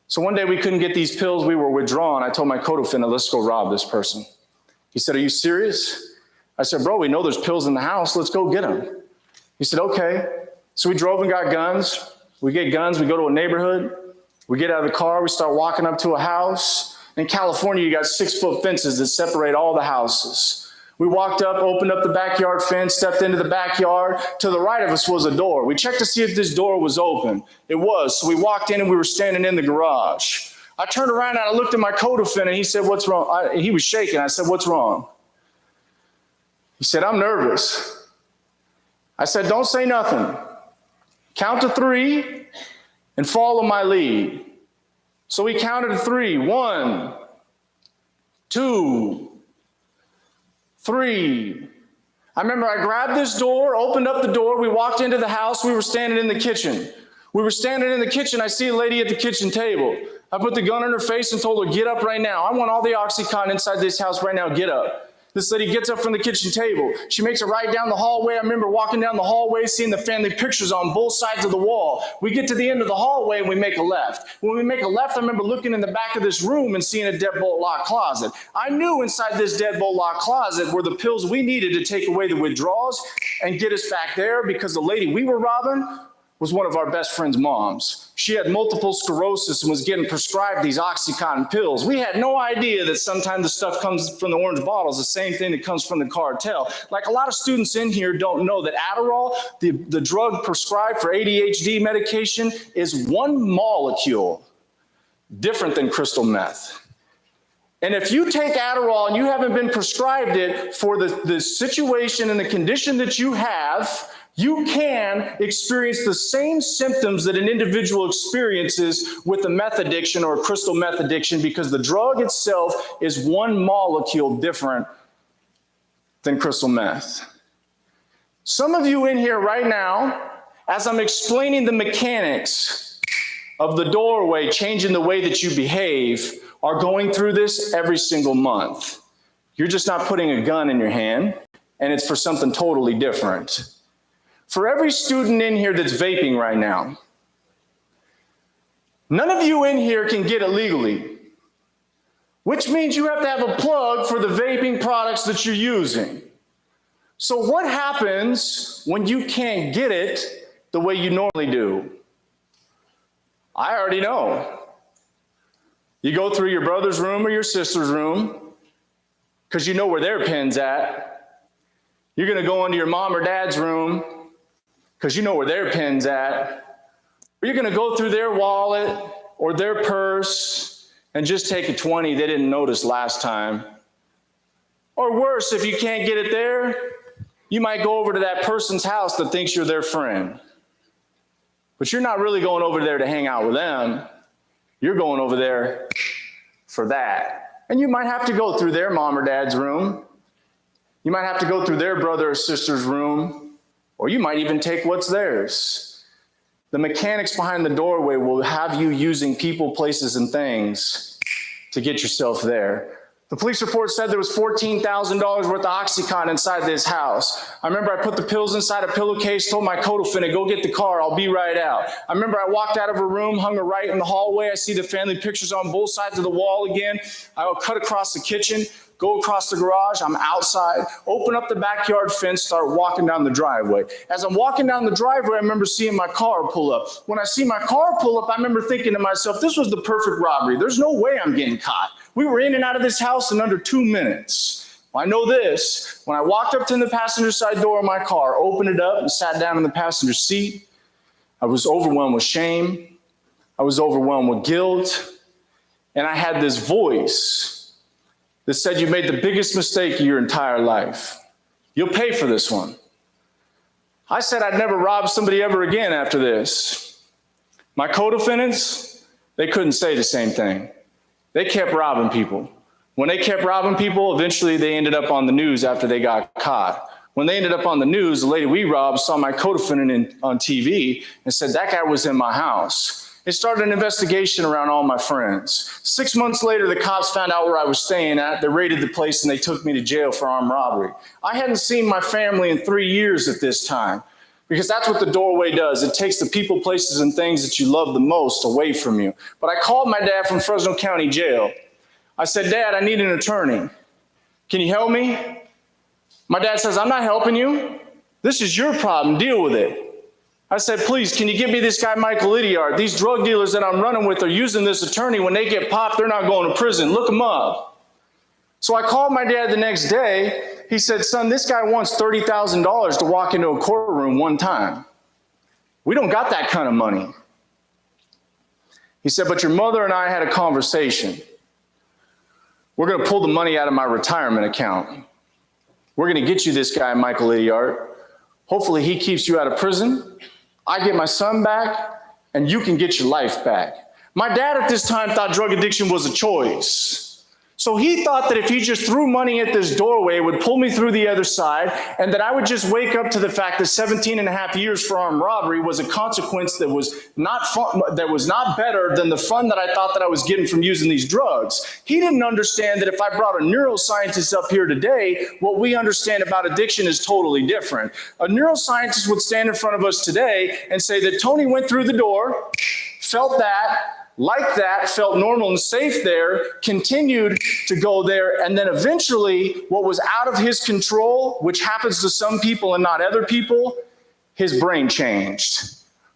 [SPEAKER 5] So one day we couldn't get these pills, we were withdrawn. I told my co-defendant, let's go rob this person. He said, are you serious? I said, bro, we know there's pills in the house, let's go get them. He said, okay. So we drove and got guns. We get guns, we go to a neighborhood. We get out of the car, we start walking up to a house. In California, you got 6-foot fences that separate all the houses. We walked up, opened up the backyard fence, stepped into the backyard. To the right of us was a door. We checked to see if this door was open. It was. So we walked in and we were standing in the garage. I turned around and I looked at my co-defendant. He said, "What's wrong?" He was shaking. I said, "What's wrong?" He said, "I'm nervous." I said, "Don't say nothing. Count to 3 and follow my lead." So he counted to 3. 1, 2, 3. I remember I grabbed this door, opened up the door. We walked into the house. We were standing in the kitchen. I see a lady at the kitchen table. I put the gun in her face and told her, "Get up right now. I want all the Oxycontin inside this house right now. Get up." This lady gets up from the kitchen table. She makes a right down the hallway. I remember walking down the hallway, seeing the family pictures on both sides of the wall. We get to the end of the hallway and we make a left. When we make a left, I remember looking in the back of this room and seeing a deadbolt locked closet. I knew inside this deadbolt locked closet were the pills we needed to take away the withdrawals and get us back there, because the lady we were robbing was one of our best friend's moms. She had multiple sclerosis and was getting prescribed these Oxycontin pills. We had no idea that sometimes the stuff comes from the orange bottles, the same thing that comes from the cartel. Like a lot of students in here don't know that Adderall, the drug prescribed for ADHD medication, is one molecule different than crystal meth. And if you take Adderall and you haven't been prescribed it for the situation and the condition that you have, you can experience the same symptoms that an individual experiences with a meth addiction or a crystal meth addiction, because the drug itself is one molecule different than crystal meth. Some of you in here right now, as I'm explaining the mechanics of the doorway, changing the way that you behave, are going through this every single month. You're just not putting a gun in your hand, and it's for something totally different. For every student in here that's vaping right now, none of you in here can get it legally, which means you have to have a plug for the vaping products that you're using. So what happens when you can't get it the way you normally do? I already know. You go through your brother's room or your sister's room because you know where their pen's at. You're going to go into your mom or dad's room because you know where their pen's at. Or you're going to go through their wallet or their purse and just take a 20 they didn't notice last time. Or worse, if you can't get it there, you might go over to that person's house that thinks you're their friend. But you're not really going over there to hang out with them. You're going over there for that. And you might have to go through their mom or dad's room. You might have to go through their brother or sister's room, or you might even take what's theirs. The mechanics behind the doorway will have you using people, places, and things to get yourself there. The police report said there was $14,000 worth of Oxycontin inside this house. I remember I put the pills inside a pillowcase, told my co-defendant, go get the car, I'll be right out. I remember I walked out of her room, hung her right in the hallway. I see the family pictures on both sides of the wall again. I'll cut across the kitchen, go across the garage, I'm outside, open up the backyard fence, start walking down the driveway. As I'm walking down the driveway, I remember seeing my car pull up. When I see my car pull up, I remember thinking to myself, this was the perfect robbery. There's no way I'm getting caught. We were in and out of this house in under 2 minutes. Well, I know this. When I walked up to the passenger side door of my car, opened it up and sat down in the passenger seat, I was overwhelmed with shame. I was overwhelmed with guilt. And I had this voice that said, you made the biggest mistake of your entire life. You'll pay for this one. I said I'd never rob somebody ever again after this. My co-defendants, they couldn't say the same thing. They kept robbing people. When they kept robbing people, eventually they ended up on the news after they got caught. When they ended up on the news, the lady we robbed saw my co-defendant on TV and said, that guy was in my house. It started an investigation around all my friends. 6 months later, the cops found out where I was staying at. They raided the place and they took me to jail for armed robbery. I hadn't seen my family in 3 years at this time, because that's what the doorway does. It takes the people, places, and things that you love the most away from you. But I called my dad from Fresno County Jail. I said, Dad, I need an attorney. Can you help me? My dad says, I'm not helping you. This is your problem. Deal with it. I said, please, can you give me this guy, Michael Idiard? These drug dealers that I'm running with are using this attorney. When they get popped, they're not going to prison. Look them up. So I called my dad the next day. He said, son, this guy wants $30,000 to walk into a courtroom one time. We don't got that kind of money. He said, but your mother and I had a conversation. We're going to pull the money out of my retirement account. We're going to get you this guy, Michael Idiart. Hopefully he keeps you out of prison. I get my son back, and you can get your life back. My dad at this time thought drug addiction was a choice. So he thought that if he just threw money at this doorway, it would pull me through the other side, and that I would just wake up to the fact that 17 and a half years for armed robbery was a consequence that was not fun, that was not better than the fun that I thought that I was getting from using these drugs. He didn't understand that if I brought a neuroscientist up here today, what we understand about addiction is totally different. A neuroscientist would stand in front of us today and say that Tony went through the door, felt that, like that, felt normal and safe there, continued to go there, and then eventually what was out of his control, which happens to some people and not other people, his brain changed.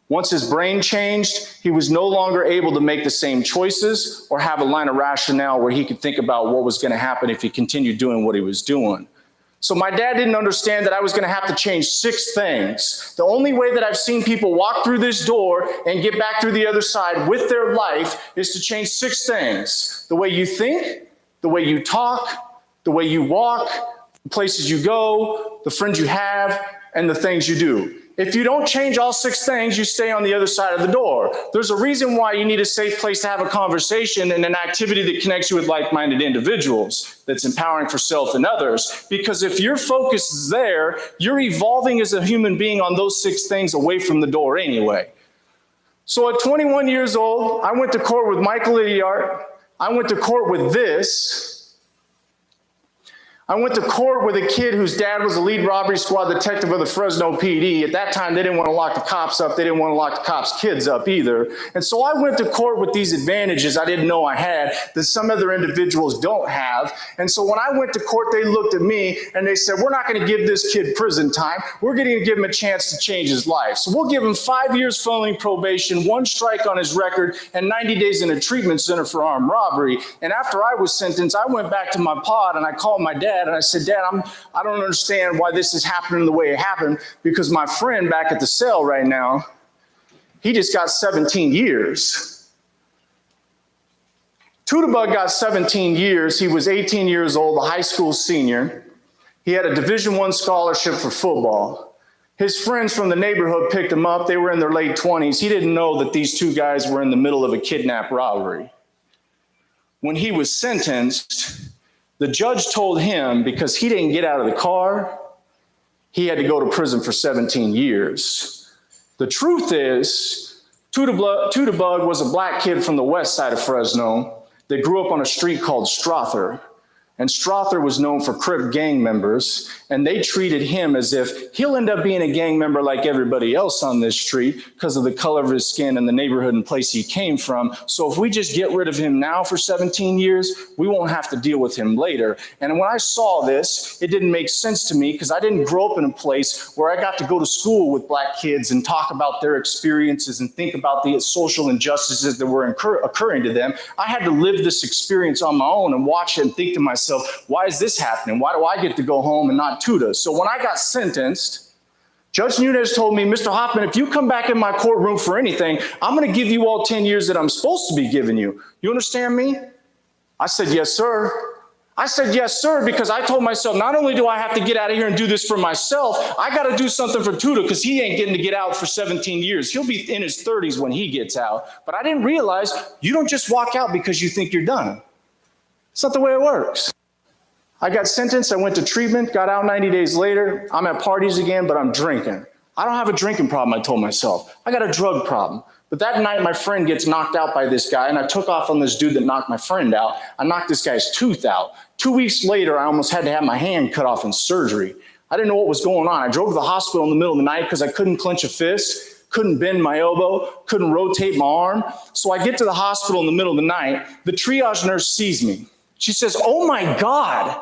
[SPEAKER 5] Once his brain changed, he was no longer able to make the same choices or have a line of rationale where he could think about what was going to happen if he continued doing what he was doing. So my dad didn't understand that I was going to have to change 6 things. The only way that I've seen people walk through this door and get back through the other side with their life is to change 6 things. The way you think, the way you talk, the way you walk, the places you go, the friends you have, and the things you do. If you don't change all 6 things, you stay on the other side of the door. There's a reason why you need a safe place to have a conversation and an activity that connects you with like-minded individuals, that's empowering for self and others. Because if your focus is there, you're evolving as a human being on those 6 things away from the door anyway. So at 21 years old, I went to court with Michael Idiart. I went to court with this. I went to court with a kid whose dad was a lead robbery squad detective of the Fresno PD. At that time, they didn't want to lock the cops up. They didn't want to lock the cops' kids up either. And so I went to court with these advantages I didn't know I had that some other individuals don't have. And so when I went to court, they looked at me and they said, we're not going to give this kid prison time. We're going to give him a chance to change his life. So we'll give him 5 years following probation, 1 strike on his record, and 90 days in a treatment center for armed robbery. And after I was sentenced, I went back to my pod and I called my dad and I said, Dad, I don't understand why this is happening the way it happened, because my friend back at the cell right now, he just got 17 years. Tudabug got 17 years. He was 18 years old, a high school senior. He had a Division I scholarship for football. His friends from the neighborhood picked him up. They were in their late 20s. He didn't know that these 2 guys were in the middle of a kidnap robbery. When he was sentenced, the judge told him, because he didn't get out of the car, he had to go to prison for 17 years. The truth is, Tudabug was a black kid from the west side of Fresno that grew up on a street called Strother. And Strother was known for Crip gang members, and they treated him as if he'll end up being a gang member like everybody else on this street because of the color of his skin and the neighborhood and place he came from. So if we just get rid of him now for 17 years, we won't have to deal with him later. And when I saw this, it didn't make sense to me because I didn't grow up in a place where I got to go to school with black kids and talk about their experiences and think about the social injustices that were occurring to them. I had to live this experience on my own and watch it and think to myself, why is this happening? Why do I get to go home and not Tuda? So when I got sentenced, Judge Nunez told me, Mr. Hoffman, if you come back in my courtroom for anything, I'm going to give you all 10 years that I'm supposed to be giving you. You understand me? I said, yes, sir. I said, yes, sir, because I told myself, not only do I have to get out of here and do this for myself, I got to do something for Tuda because he ain't getting to get out for 17 years. He'll be in his 30s when he gets out. But I didn't realize you don't just walk out because you think you're done. It's not the way it works. I got sentenced, I went to treatment, got out 90 days later. I'm at parties again, but I'm drinking. I don't have a drinking problem, I told myself. I got a drug problem. But that night, my friend gets knocked out by this guy, and I took off on this dude that knocked my friend out. I knocked this guy's tooth out. 2 weeks later, I almost had to have my hand cut off in surgery. I didn't know what was going on. I drove to the hospital in the middle of the night because I couldn't clench a fist, couldn't bend my elbow, couldn't rotate my arm. So I get to the hospital in the middle of the night. The triage nurse sees me. She says, oh my God,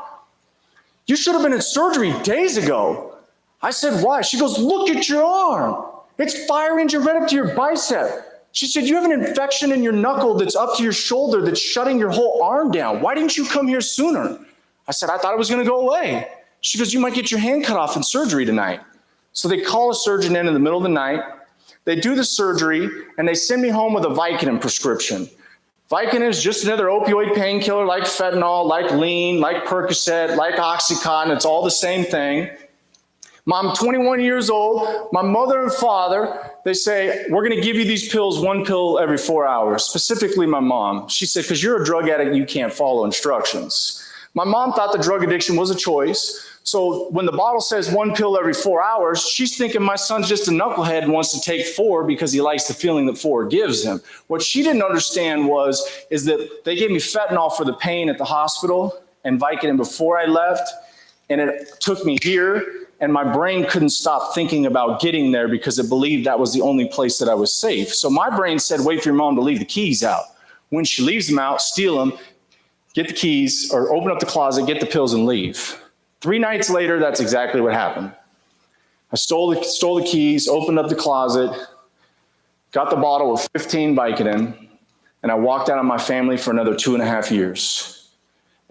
[SPEAKER 5] you should have been in surgery days ago. I said, why? She goes, look at your arm. It's fire engine right up to your bicep. She said, you have an infection in your knuckle that's up to your shoulder that's shutting your whole arm down. Why didn't you come here sooner? I said, I thought it was going to go away. She goes, you might get your hand cut off in surgery tonight. So they call a surgeon in the middle of the night. They do the surgery, and they send me home with a Vicodin prescription. Vicodin is just another opioid painkiller like fentanyl, like lean, like Percocet, like Oxycontin. It's all the same thing. I'm 21 years old. My mother and father, they say, we're going to give you these pills, one pill every 4 hours. Specifically, my mom. She said, because you're a drug addict, you can't follow instructions. My mom thought the drug addiction was a choice. So when the bottle says one pill every 4 hours, she's thinking my son's just a knucklehead and wants to take 4 because he likes the feeling that 4 gives him. What she didn't understand is that they gave me fentanyl for the pain at the hospital and Vicodin before I left. And it took me here, and my brain couldn't stop thinking about getting there because it believed that was the only place that I was safe. So my brain said, wait for your mom to leave the keys out. When she leaves them out, steal them, get the keys, or open up the closet, get the pills, and leave. 3 nights later, that's exactly what happened. I stole the keys, opened up the closet, got the bottle of 15 Vicodin, and I walked out on my family for another 2.5 years.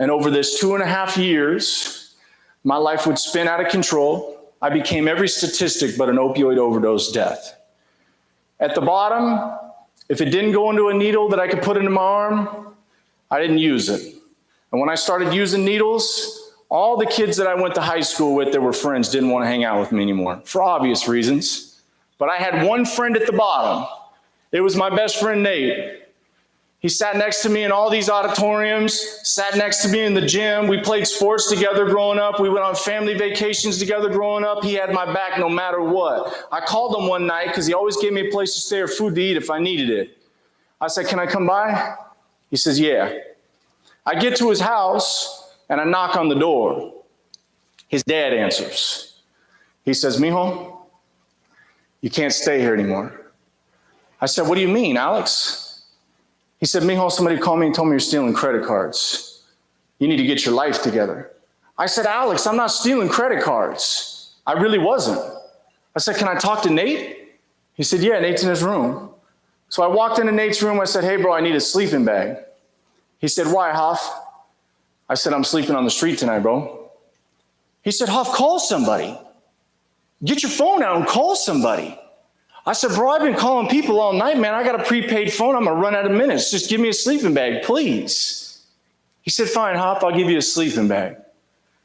[SPEAKER 5] And over this 2.5 years, my life would spin out of control. I became every statistic but an opioid overdose death. At the bottom, if it didn't go into a needle that I could put into my arm, I didn't use it. And when I started using needles, all the kids that I went to high school with that were friends didn't want to hang out with me anymore, for obvious reasons. But I had one friend at the bottom. It was my best friend, Nate. He sat next to me in all these auditoriums, sat next to me in the gym. We played sports together growing up. We went on family vacations together growing up. He had my back no matter what. I called him one night because he always gave me a place to stay or food to eat if I needed it. I said, can I come by? He says, yeah. I get to his house and I knock on the door. His dad answers. He says, mijo, you can't stay here anymore. I said, what do you mean, Alex? He said, mijo, somebody called me and told me you're stealing credit cards. You need to get your life together. I said, Alex, I'm not stealing credit cards. I really wasn't. I said, can I talk to Nate? He said, yeah, Nate's in his room. So I walked into Nate's room. I said, hey, bro, I need a sleeping bag. He said, why, Hoff? I said, I'm sleeping on the street tonight, bro. He said, Hoff, call somebody. Get your phone out and call somebody. I said, bro, I've been calling people all night, man. I got a prepaid phone. I'm going to run out of minutes. Just give me a sleeping bag, please. He said, fine, Hop, I'll give you a sleeping bag.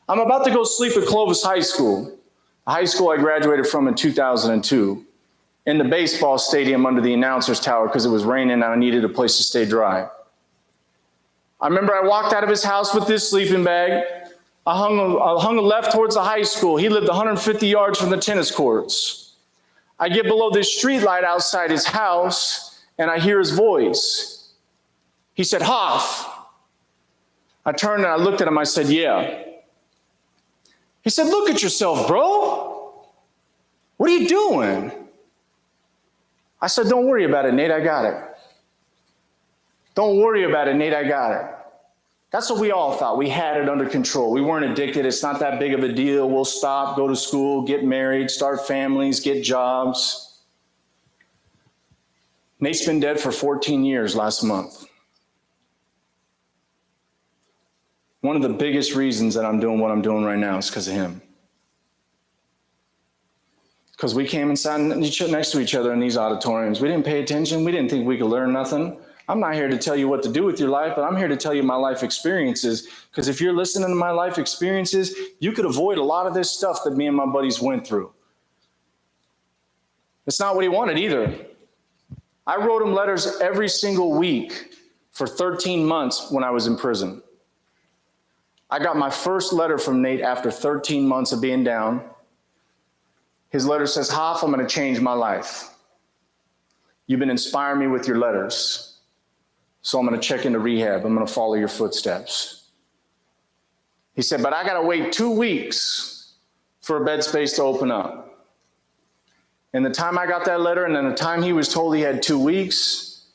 [SPEAKER 5] I'm about to go sleep at Clovis High School, a high school I graduated from in 2002, in the baseball stadium under the announcer's tower because it was raining and I needed a place to stay dry. I remember I walked out of his house with this sleeping bag. I hung a left towards the high school. He lived 150 yards from the tennis courts. I get below this street light outside his house, and I hear his voice. He said, Hoff. I turned and I looked at him. I said, yeah. He said, look at yourself, bro. What are you doing? I said, don't worry about it, Nate. I got it. Don't worry about it, Nate. I got it. That's what we all thought. We had it under control. We weren't addicted. It's not that big of a deal. We'll stop, go to school, get married, start families, get jobs. Nate's been dead for 14 years last month. One of the biggest reasons that I'm doing what I'm doing right now is because of him. Because we came and sat next to each other in these auditoriums. We didn't pay attention. We didn't think we could learn nothing. I'm not here to tell you what to do with your life, but I'm here to tell you my life experiences. Because if you're listening to my life experiences, you could avoid a lot of this stuff that me and my buddies went through. It's not what he wanted either. I wrote him letters every single week for 13 months when I was in prison. I got my first letter from Nate after 13 months of being down. His letter says, Hoff, I'm going to change my life. You've been inspiring me with your letters. So I'm going to check into rehab. I'm going to follow your footsteps. He said, but I got to wait 2 weeks for a bed space to open up. And the time I got that letter and then the time he was told he had 2 weeks,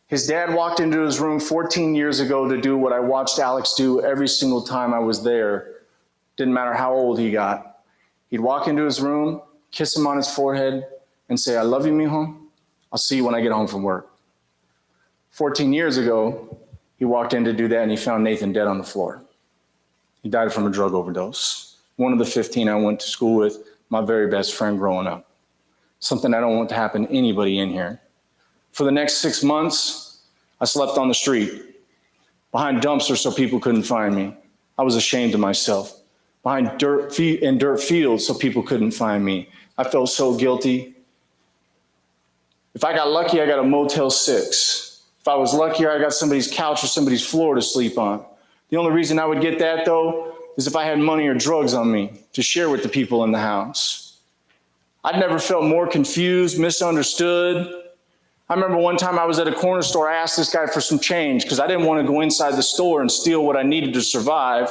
[SPEAKER 5] his dad walked into his room 14 years ago to do what I watched Alex do every single time I was there. Didn't matter how old he got. He'd walk into his room, kiss him on his forehead, and say, I love you, mijo. I'll see you when I get home from work. 14 years ago, he walked in to do that and he found Nathan dead on the floor. He died from a drug overdose. One of the 15 I went to school with, my very best friend growing up. something I don't want to happen to anybody in here. For the next 6 months, I slept on the street, behind dumpsters so people couldn't find me. I was ashamed of myself. Behind dirt fields so people couldn't find me. I felt so guilty. If I got lucky, I got a Motel 6. If I was luckier, I got somebody's couch or somebody's floor to sleep on. The only reason I would get that, though, is if I had money or drugs on me to share with the people in the house. I'd never felt more confused, misunderstood. I remember one time I was at a corner store. I asked this guy for some change because I didn't want to go inside the store and steal what I needed to survive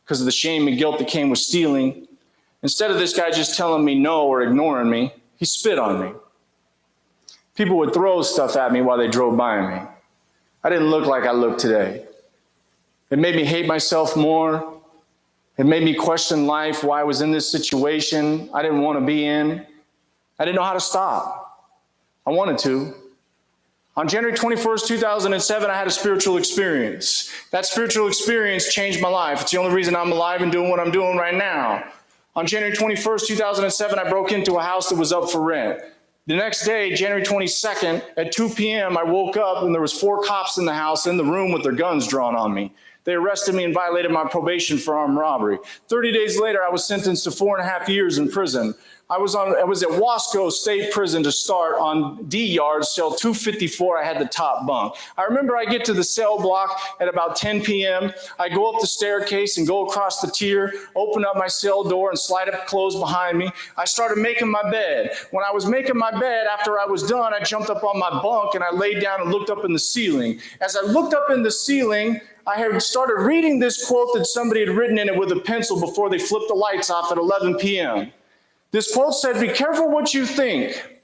[SPEAKER 5] because of the shame and guilt that came with stealing. Instead of this guy just telling me no or ignoring me, he spit on me. People would throw stuff at me while they drove by me. I didn't look like I look today. It made me hate myself more. It made me question life, why I was in this situation I didn't want to be in. I didn't know how to stop. I wanted to. On January 21st, 2007, I had a spiritual experience. That spiritual experience changed my life. It's the only reason I'm alive and doing what I'm doing right now. On January 21st, 2007, I broke into a house that was up for rent. The next day, January 22nd, at 2 p.m., I woke up and there was 4 cops in the house in the room with their guns drawn on me. They arrested me and violated my probation for armed robbery. 30 days later, I was sentenced to 4.5 years in prison. I was at Wasco State Prison to start on D yard, cell 254. I had the top bunk. I remember I get to the cell block at about 10 p.m. I go up the staircase and go across the tier, open up my cell door and slide up clothes behind me. I started making my bed. When I was making my bed, after I was done, I jumped up on my bunk and I laid down and looked up in the ceiling. As I looked up in the ceiling, I had started reading this quote that somebody had written in it with a pencil before they flipped the lights off at 11 p.m. This quote said, "Be careful what you think,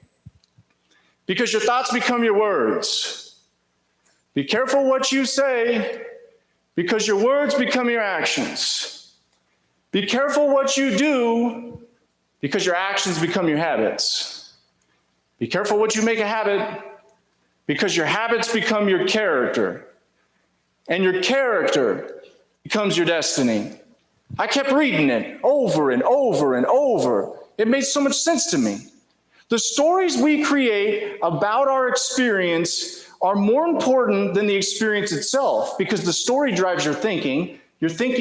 [SPEAKER 5] because your thoughts become your words. Be careful what you say, because your words become your actions. Be careful what you do, because your actions become your habits. Be careful what you make a habit, because your habits become your character. And your character becomes your destiny." I kept reading it over and over and over. It made so much sense to me. The stories we create about our experience are more important than the experience itself, because the story drives your thinking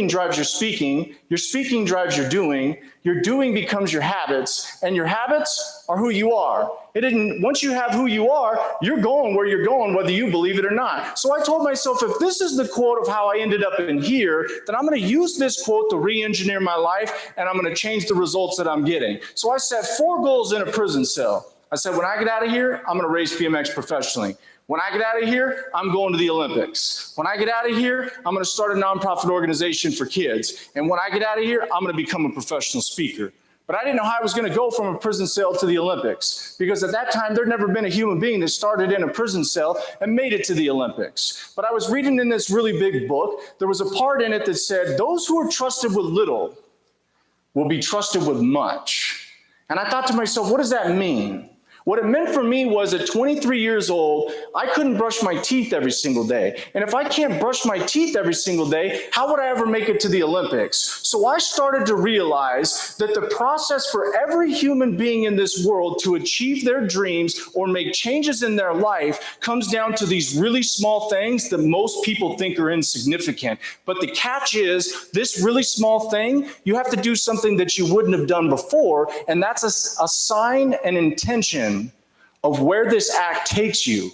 [SPEAKER 5] drives your speaking drives your doing becomes your habits, and your habits are who you are. Once you have who you are, you're going where you're going, whether you believe it or not. So I told myself, if this is the quote of how I ended up in here, then I'm going to use this quote to re-engineer my life, and I'm going to change the results that I'm getting. So I set 4 goals in a prison cell. I said, when I get out of here, I'm going to race BMX professionally. When I get out of here, I'm going to the Olympics. When I get out of here, I'm going to start a nonprofit organization for kids. And when I get out of here, I'm going to become a professional speaker. But I didn't know how I was going to go from a prison cell to the Olympics, because at that time, there'd never been a human being that started in a prison cell and made it to the Olympics. But I was reading in this really big book, there was a part in it that said, those who are trusted with little will be trusted with much. And I thought to myself, what does that mean? What it meant for me was at 23 years old, I couldn't brush my teeth every single day. And if I can't brush my teeth every single day, how would I ever make it to the Olympics? So I started to realize that the process for every human being in this world to achieve their dreams or make changes in their life comes down to these really small things that most people think are insignificant. But the catch is, this really small thing, you have to do something that you wouldn't have done before, and that's a sign and intention of where this act takes you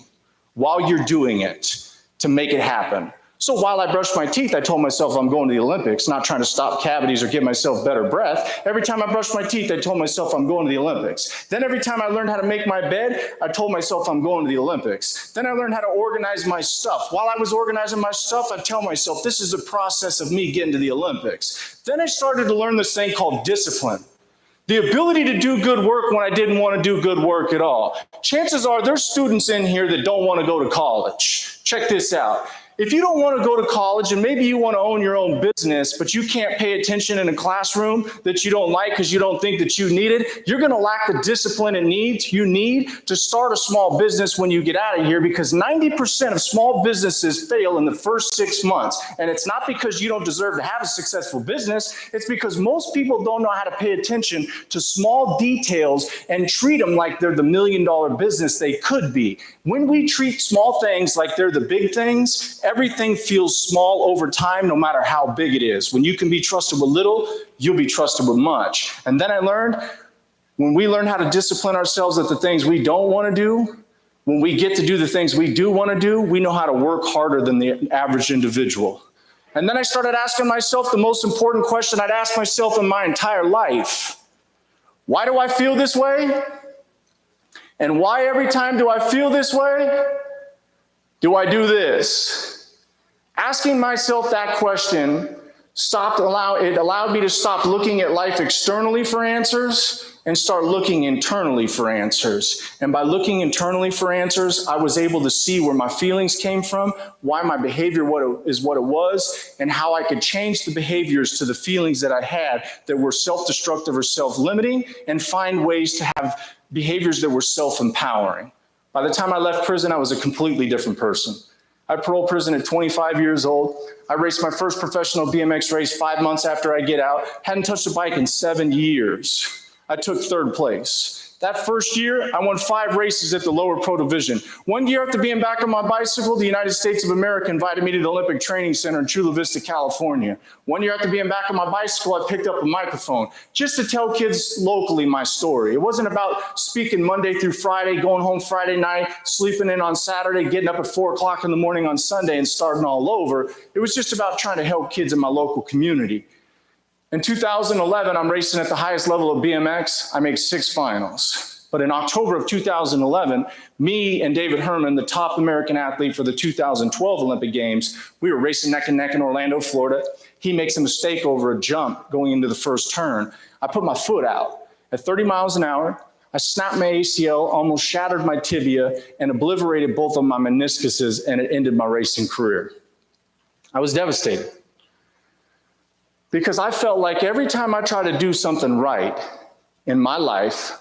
[SPEAKER 5] while you're doing it to make it happen. So while I brushed my teeth, I told myself I'm going to the Olympics, not trying to stop cavities or give myself better breath. Every time I brushed my teeth, I told myself I'm going to the Olympics. Then every time I learned how to make my bed, I told myself I'm going to the Olympics. Then I learned how to organize my stuff. While I was organizing my stuff, I tell myself this is a process of me getting to the Olympics. Then I started to learn this thing called discipline. The ability to do good work when I didn't want to do good work at all. Chances are there's students in here that don't want to go to college. Check this out. If you don't want to go to college and maybe you want to own your own business, but you can't pay attention in a classroom that you don't like because you don't think that you need it, you're going to lack the discipline you need to start a small business when you get out of here, because 90% of small businesses fail in the first 6 months. And it's not because you don't deserve to have a successful business. It's because most people don't know how to pay attention to small details and treat them like they're the $1 million business they could be. When we treat small things like they're the big things, everything feels small over time, no matter how big it is. When you can be trusted with little, you'll be trusted with much. And then I learned, when we learn how to discipline ourselves at the things we don't want to do, when we get to do the things we do want to do, we know how to work harder than the average individual. And then I started asking myself the most important question I'd asked myself in my entire life. Why do I feel this way? And why every time do I feel this way, do I do this? Asking myself that question allowed me to stop looking at life externally for answers and start looking internally for answers. And by looking internally for answers, I was able to see where my feelings came from, why my behavior is what it was, and how I could change the behaviors to the feelings that I had that were self-destructive or self-limiting, and find ways to have behaviors that were self-empowering. By the time I left prison, I was a completely different person. I paroled prison at 25 years old. I raced my first professional BMX race 5 months after I get out. Hadn't touched a bike in 7 years. I took 3rd place. That first year, I won 5 races at the lower pro division. 1 year after being back on my bicycle, the United States of America invited me to the Olympic Training Center in Chula Vista, California. 1 year after being back on my bicycle, I picked up a microphone just to tell kids locally my story. It wasn't about speaking Monday through Friday, going home Friday night, sleeping in on Saturday, getting up at 4 o'clock in the morning on Sunday and starting all over. It was just about trying to help kids in my local community. In 2011, I'm racing at the highest level of BMX. I make 6 finals. But in October of 2011, me and David Herman, the top American athlete for the 2012 Olympic Games, we were racing neck and neck in Orlando, Florida. He makes a mistake over a jump going into the first turn. I put my foot out at 30 miles an hour. I snapped my ACL, almost shattered my tibia, and obliterated both of my meniscuses, and it ended my racing career. I was devastated, because I felt like every time I try to do something right in my life,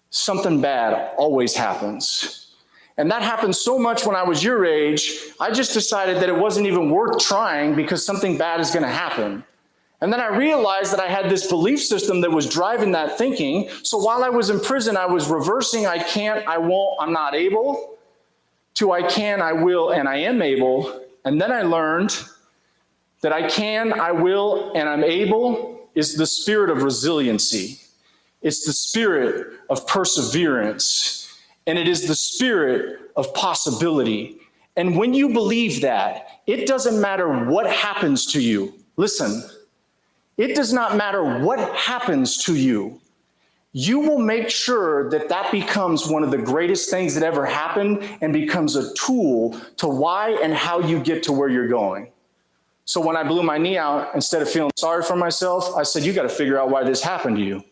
[SPEAKER 5] something bad always happens. And that happened so much when I was your age, I just decided that it wasn't even worth trying because something bad is going to happen. And then I realized that I had this belief system that was driving that thinking. So while I was in prison, I was reversing I can't, I won't, I'm not able, to I can, I will, and I am able. And then I learned that I can, I will, and I'm able is the spirit of resiliency. It's the spirit of perseverance. And it is the spirit of possibility. And when you believe that, it doesn't matter what happens to you. Listen, it does not matter what happens to you. You will make sure that that becomes one of the greatest things that ever happened and becomes a tool to why and how you get to where you're going. So when I blew my knee out, instead of feeling sorry for myself, I said, you got to figure out why this happened to you.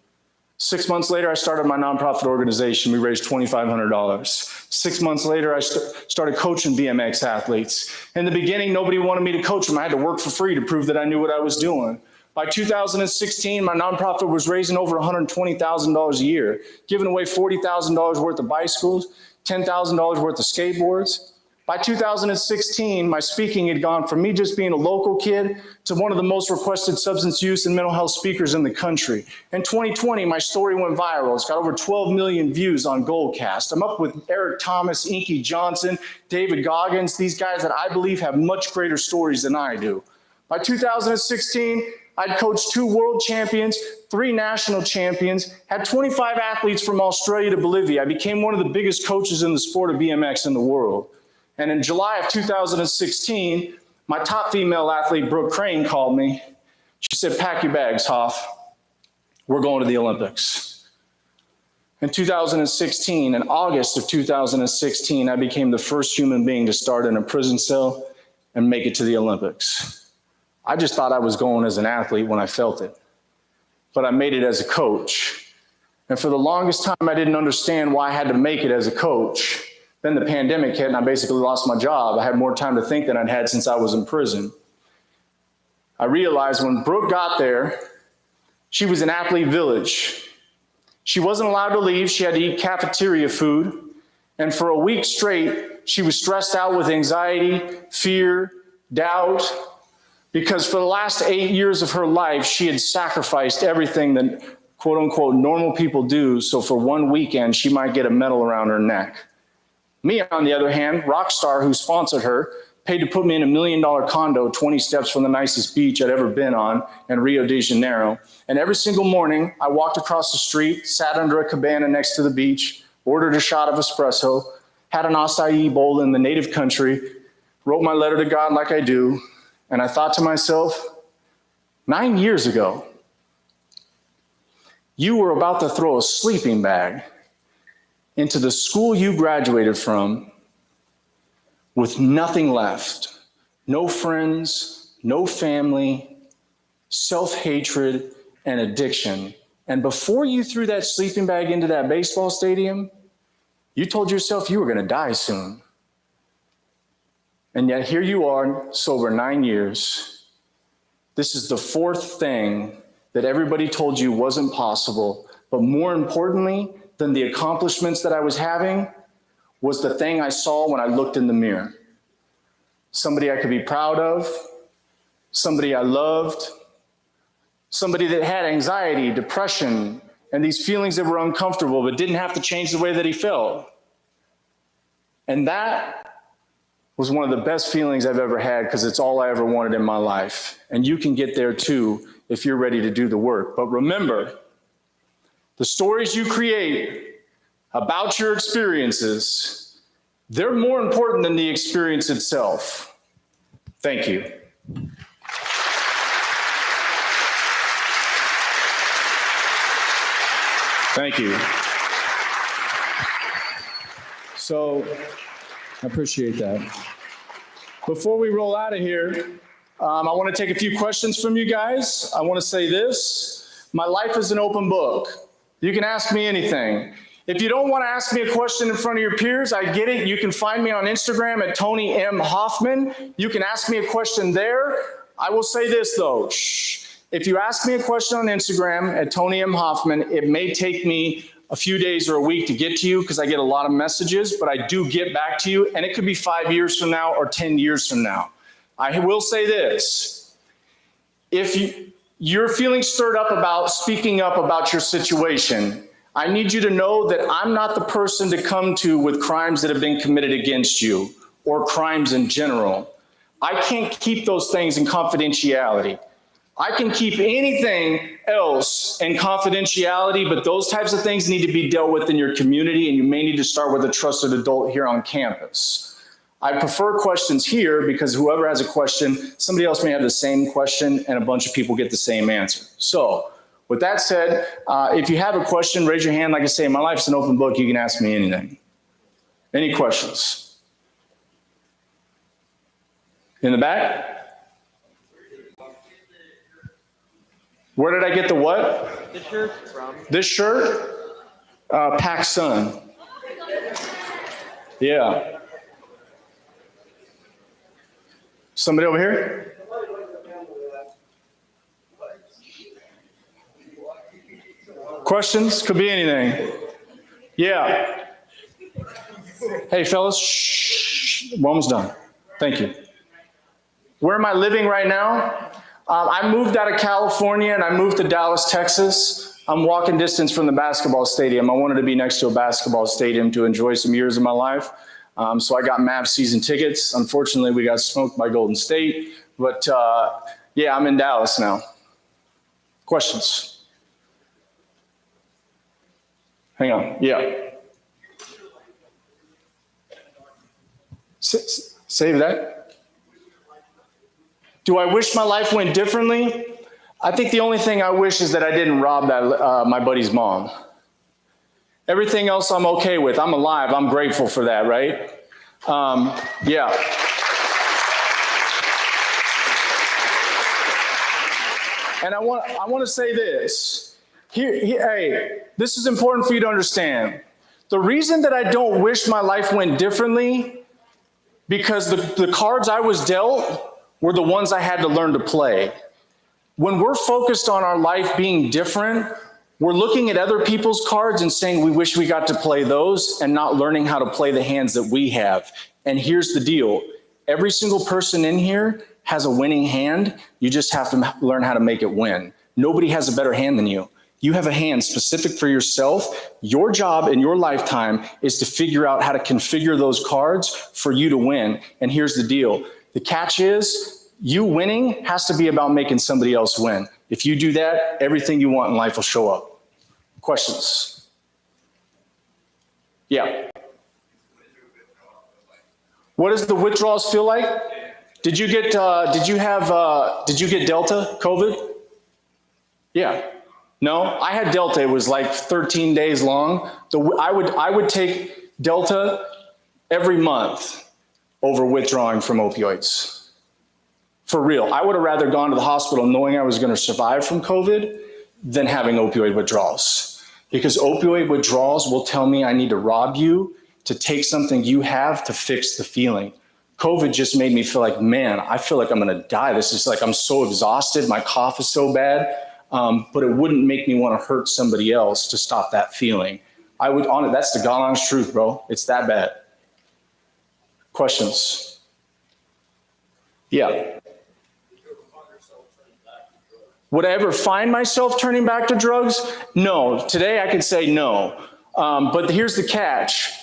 [SPEAKER 5] 6 months later, I started my nonprofit organization. We raised $2,500. 6 months later, I started coaching BMX athletes. In the beginning, nobody wanted me to coach them. I had to work for free to prove that I knew what I was doing. By 2016, my nonprofit was raising over $120,000 a year, giving away $40,000 worth of bicycles, $10,000 worth of skateboards. By 2016, my speaking had gone from me just being a local kid to one of the most requested substance use and mental health speakers in the country. In 2020, my story went viral. It's got over 12 million views on Goldcast. I'm up with Eric Thomas, Inky Johnson, David Goggins, these guys that I believe have much greater stories than I do. By 2016, I'd coached 2 world champions, 3 national champions, had 25 athletes from Australia to Bolivia. I became one of the biggest coaches in the sport of BMX in the world. And in July of 2016, my top female athlete, Brooke Crane, called me. She said, pack your bags, Hoff. We're going to the Olympics. In 2016, in August of 2016, I became the first human being to start in a prison cell and make it to the Olympics. I just thought I was going as an athlete when I felt it. But I made it as a coach. And for the longest time, I didn't understand why I had to make it as a coach. Then the pandemic hit and I basically lost my job. I had more time to think than I'd had since I was in prison. I realized when Brooke got there, she was in Athlete Village. She wasn't allowed to leave. She had to eat cafeteria food. And for a week straight, she was stressed out with anxiety, fear, doubt, because for the last 8 years of her life, she had sacrificed everything that quote unquote normal people do. So for one weekend, she might get a medal around her neck. Me, on the other hand, rock star who sponsored her, paid to put me in $1 million condo 20 steps from the nicest beach I'd ever been on in Rio de Janeiro. And every single morning, I walked across the street, sat under a cabana next to the beach, ordered a shot of espresso, had an acai bowl in the native country, wrote my letter to God like I do, and I thought to myself, 9 years ago, you were about to throw a sleeping bag into the school you graduated from with nothing left, no friends, no family, self-hatred, and addiction. And before you threw that sleeping bag into that baseball stadium, you told yourself you were going to die soon. And yet here you are, sober 9 years. This is the fourth thing that everybody told you wasn't possible. But more importantly than the accomplishments that I was having was the thing I saw when I looked in the mirror. Somebody I could be proud of, somebody I loved, somebody that had anxiety, depression, and these feelings that were uncomfortable but didn't have to change the way that he felt. And that was one of the best feelings I've ever had because it's all I ever wanted in my life. And you can get there too if you're ready to do the work. But remember, the stories you create about your experiences, they're more important than the experience itself. Thank you. Thank you. So, I appreciate that. Before we roll out of here, I want to take a few questions from you guys. I want to say this. My life is an open book. You can ask me anything. If you don't want to ask me a question in front of your peers, I get it. You can find me on Instagram at Tony M. Hoffman. You can ask me a question there. I will say this though. If you ask me a question on Instagram at Tony M. Hoffman, it may take me a few days or a week to get to you because I get a lot of messages, but I do get back to you, and it could be 5 years from now or 10 years from now. I will say this. If you're feeling stirred up about speaking up about your situation, I need you to know that I'm not the person to come to with crimes that have been committed against you or crimes in general. I can't keep those things in confidentiality. I can keep anything else in confidentiality, but those types of things need to be dealt with in your community, and you may need to start with a trusted adult here on campus. I prefer questions here because whoever has a question, somebody else may have the same question and a bunch of people get the same answer. So with that said, if you have a question, raise your hand. Like I say, my life's an open book. You can ask me anything. Any questions? In the back? Where did I get the what?
[SPEAKER 6] The shirt from.
[SPEAKER 5] This shirt? Pac Sun. Yeah. Somebody over here? Questions? Could be anything. Yeah. Hey, fellas. Shh. We're almost done. Thank you. Where am I living right now? I moved out of California and I moved to Dallas, Texas. I'm walking distance from the basketball stadium. I wanted to be next to a basketball stadium to enjoy some years of my life. So I got Mavs season tickets. Unfortunately, we got smoked by Golden State. But yeah, I'm in Dallas now. Questions? Hang on. Yeah. Save that. Do I wish my life went differently? I think the only thing I wish is that I didn't rob that my buddy's mom. Everything else I'm okay with. I'm alive. I'm grateful for that, right? Yeah. And I want to say this. Hey, this is important for you to understand. The reason that I don't wish my life went differently, because the cards I was dealt were the ones I had to learn to play. When we're focused on our life being different, we're looking at other people's cards and saying we wish we got to play those and not learning how to play the hands that we have. And here's the deal. Every single person in here has a winning hand. You just have to learn how to make it win. Nobody has a better hand than you. You have a hand specific for yourself. Your job in your lifetime is to figure out how to configure those cards for you to win. And here's the deal. The catch is you winning has to be about making somebody else win. If you do that, everything you want in life will show up. Questions? Yeah. What does the withdrawals feel like? Did you get Delta COVID? Yeah. No, I had Delta. It was like 13 days long. I would take Delta every month over withdrawing from opioids. For real. I would have rather gone to the hospital knowing I was going to survive from COVID than having opioid withdrawals. Because opioid withdrawals will tell me I need to rob you to take something you have to fix the feeling. COVID just made me feel like, man, I feel like I'm going to die. This is like, I'm so exhausted. My cough is so bad. But it wouldn't make me want to hurt somebody else to stop that feeling. That's the God honest truth, bro. It's that bad. Questions? Yeah. Would I ever find myself turning back to drugs? No. Today I could say no. But here's the catch.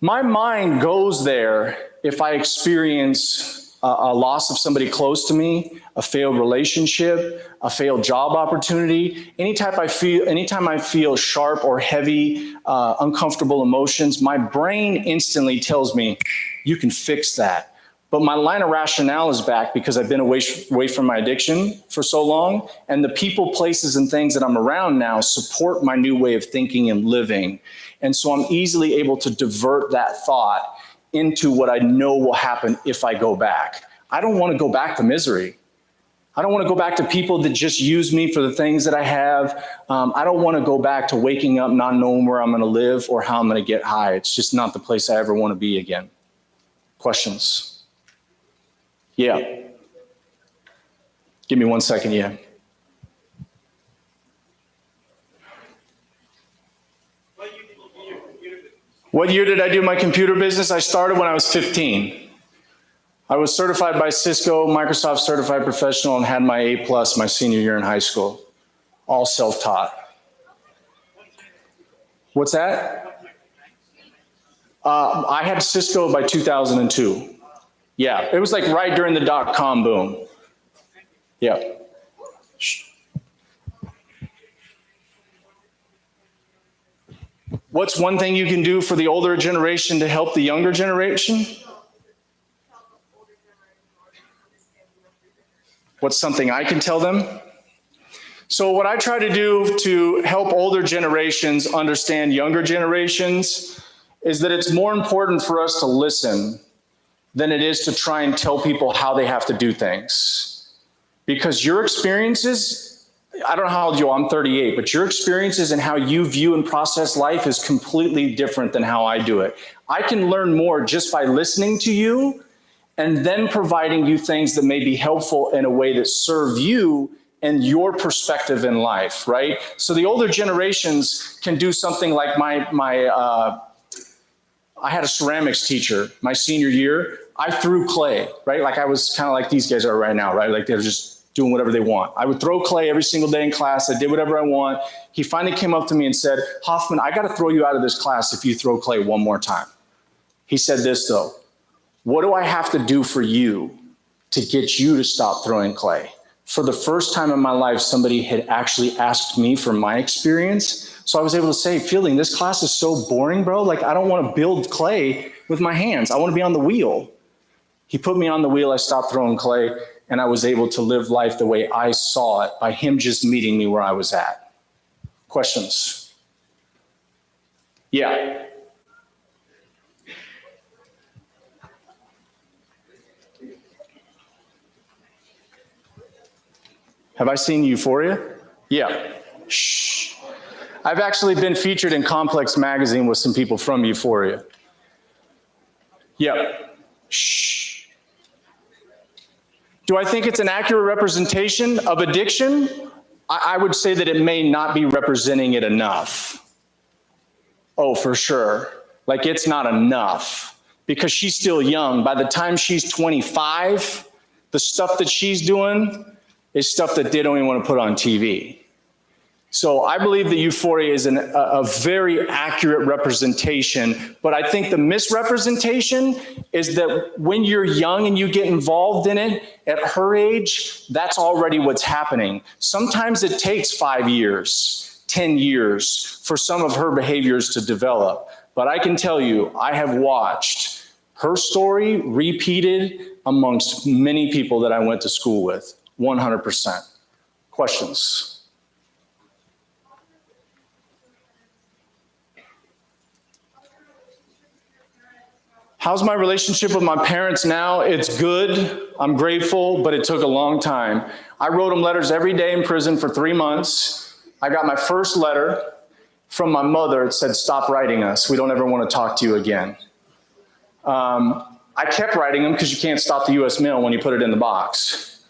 [SPEAKER 5] My mind goes there if I experience a loss of somebody close to me, a failed relationship, a failed job opportunity. Anytime I feel sharp or heavy, uncomfortable emotions, my brain instantly tells me, you can fix that. But my line of rationale is back because I've been away from my addiction for so long, and the people, places, and things that I'm around now support my new way of thinking and living. And so I'm easily able to divert that thought into what I know will happen if I go back. I don't want to go back to misery. I don't want to go back to people that just use me for the things that I have. I don't want to go back to waking up not knowing where I'm going to live or how I'm going to get high. It's just not the place I ever want to be again. Questions? Yeah. Give me 1 second, yeah. What year did I do my computer business? I started when I was 15. I was certified by Cisco, Microsoft Certified Professional, and had my A+ my senior year in high school. All self-taught. What's that? I had Cisco by 2002. Yeah, it was like right during the .com boom. Yeah. What's one thing you can do for the older generation to help the younger generation? What's something I can tell them? So what I try to do to help older generations understand younger generations is that it's more important for us to listen than it is to try and tell people how they have to do things. Because your experiences, I don't know how old you are, I'm 38, but your experiences and how you view and process life is completely different than how I do it. I can learn more just by listening to you and then providing you things that may be helpful in a way that serve you and your perspective in life, right? So the older generations can do something like I had a ceramics teacher my senior year. I threw clay, right? Like I was kind of like these guys are right now, right? Like they're just doing whatever they want. I would throw clay every single day in class. I did whatever I want. He finally came up to me and said, Hoffman, I got to throw you out of this class if you throw clay one more time. He said this though, what do I have to do for you to get you to stop throwing clay? For the first time in my life, somebody had actually asked me for my experience. So I was able to say, Fielding, this class is so boring, bro. Like, I don't want to build clay with my hands. I want to be on the wheel. He put me on the wheel. I stopped throwing clay, and I was able to live life the way I saw it by him just meeting me where I was at. Questions? Yeah. Have I seen Euphoria? Yeah. Shh. I've actually been featured in Complex magazine with some people from Euphoria. Yep. Shh. Do I think it's an accurate representation of addiction? I would say that it may not be representing it enough. Oh, for sure. Like, it's not enough because she's still young. By the time she's 25, the stuff that she's doing is stuff that they don't even want to put on TV. So I believe that Euphoria is a very accurate representation, but I think the misrepresentation is that when you're young and you get involved in it at her age, that's already what's happening. Sometimes it takes 5 years, 10 years for some of her behaviors to develop. But I can tell you, I have watched her story repeated amongst many people that I went to school with, 100%. Questions? How's my relationship with my parents now? It's good. I'm grateful, but it took a long time. I wrote them letters every day in prison for 3 months. I got my first letter from my mother. It said, "Stop writing us. We don't ever want to talk to you again." I kept writing them because you can't stop the U.S. mail when you put it in the box.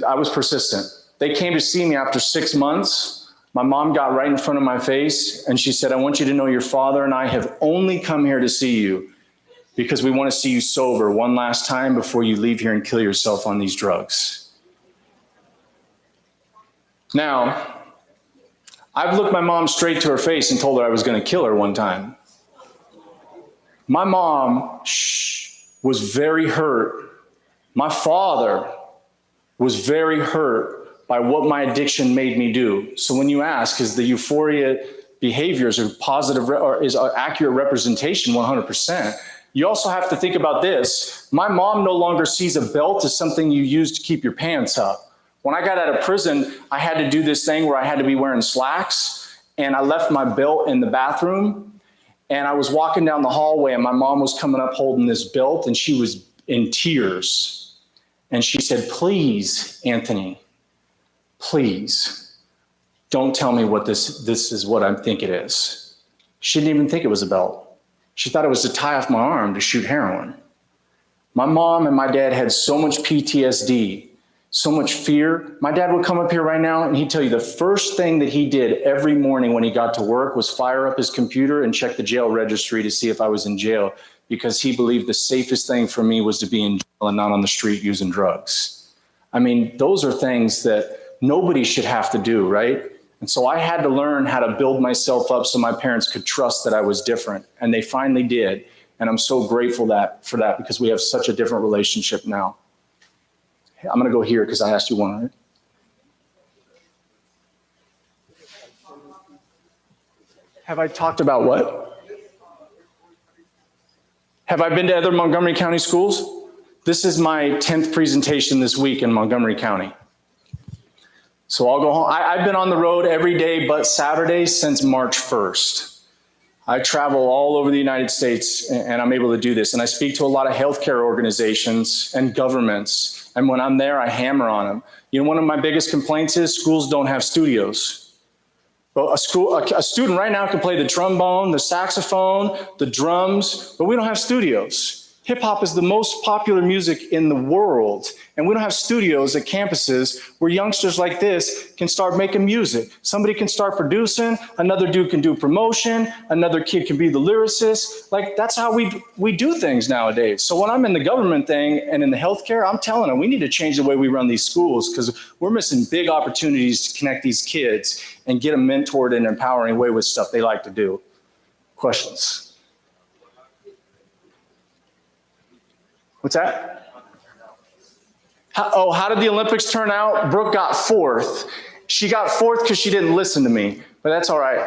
[SPEAKER 5] I was persistent. They came to see me after 6 months. My mom got right in front of my face and she said, "I want you to know your father and I have only come here to see you because we want to see you sober one last time before you leave here and kill yourself on these drugs." Now, I've looked my mom straight to her face and told her I was going to kill her one time. My mom was very hurt. My father was very hurt by what my addiction made me do. So when you ask, is the Euphoria behaviors or positive or is an accurate representation 100%? You also have to think about this. My mom no longer sees a belt as something you use to keep your pants up. When I got out of prison, I had to do this thing where I had to be wearing slacks, and I left my belt in the bathroom, and I was walking down the hallway, and my mom was coming up holding this belt, and she was in tears. And she said, "Please, Anthony, please, don't tell me what this is what I think it is." She didn't even think it was a belt. She thought it was to tie off my arm to shoot heroin. My mom and my dad had so much PTSD, so much fear. My dad would come up here right now and he'd tell you the first thing that he did every morning when he got to work was fire up his computer and check the jail registry to see if I was in jail, because he believed the safest thing for me was to be in jail and not on the street using drugs. I mean, those are things that nobody should have to do, right? And so I had to learn how to build myself up so my parents could trust that I was different, and they finally did. And I'm so grateful for that because we have such a different relationship now. I'm going to go here because I asked you one, right? Have I talked about what? Have I been to other Montgomery County schools? This is my 10th presentation this week in Montgomery County. So I'll go home. I've been on the road every day but Saturday since March 1st. I travel all over the United States and I'm able to do this. And I speak to a lot of healthcare organizations and governments. And when I'm there, I hammer on them. You know, one of my biggest complaints is schools don't have studios. Well, a student right now can play the trombone, the saxophone, the drums, but we don't have studios. Hip hop is the most popular music in the world, and we don't have studios at campuses where youngsters like this can start making music. Somebody can start producing, another dude can do promotion, another kid can be the lyricist. Like, that's how we do things nowadays. So when I'm in the government thing and in the healthcare, I'm telling them we need to change the way we run these schools because we're missing big opportunities to connect these kids and get them mentored in an empowering way with stuff they like to do. Questions? What's that? How did the Olympics turn out? Brooke got 4th. She got 4th because she didn't listen to me, but that's all right.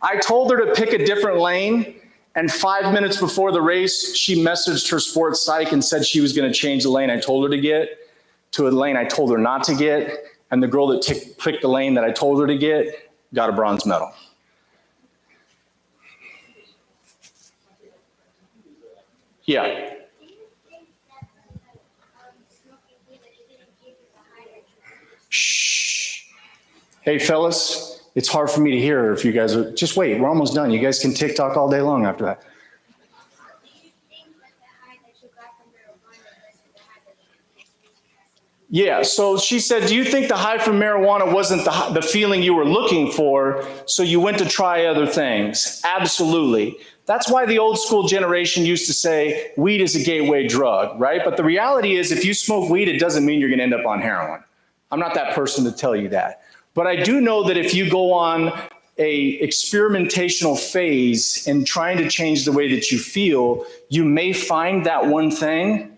[SPEAKER 5] I told her to pick a different lane, and 5 minutes before the race, she messaged her sports psych and said she was going to change the lane I told her to get to a lane I told her not to get, and the girl that picked the lane that I told her to get got a bronze medal. Yeah. Shh. Hey, fellas, it's hard for me to hear if you guys are, just wait, we're almost done. You guys can TikTok all day long after that. Yeah, so she said, do you think the high from marijuana wasn't the feeling you were looking for, so you went to try other things? Absolutely. That's why the old school generation used to say weed is a gateway drug, right? But the reality is if you smoke weed, it doesn't mean you're going to end up on heroin. I'm not that person to tell you that. But I do know that if you go on a experimentational phase in trying to change the way that you feel, you may find that one thing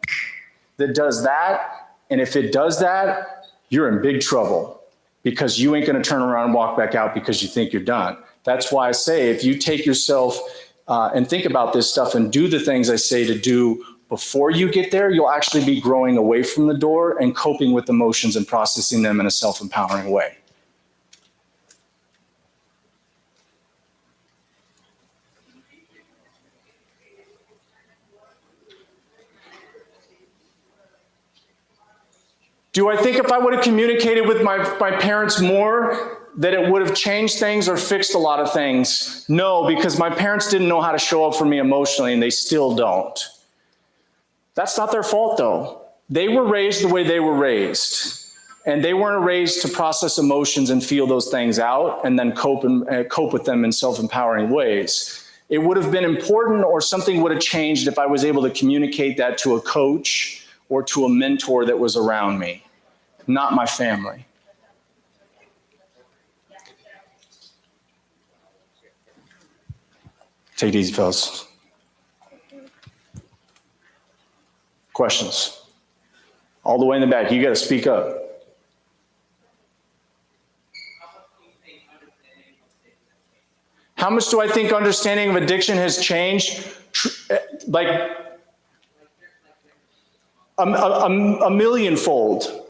[SPEAKER 5] that does that. And if it does that, you're in big trouble because you ain't going to turn around and walk back out because you think you're done. That's why I say if you take yourself and think about this stuff and do the things I say to do before you get there, you'll actually be growing away from the door and coping with emotions and processing them in a self-empowering way. Do I think if I would have communicated with my parents more, that it would have changed things or fixed a lot of things? No, because my parents didn't know how to show up for me emotionally, and they still don't. That's not their fault, though. They were raised the way they were raised, and they weren't raised to process emotions and feel those things out and then cope with them in self-empowering ways. It would have been important, or something would have changed if I was able to communicate that to a coach or to a mentor that was around me, not my family. Take it easy, fellas. Questions? All the way in the back, you got to speak up. How much do I think understanding of addiction has changed? Like a millionfold,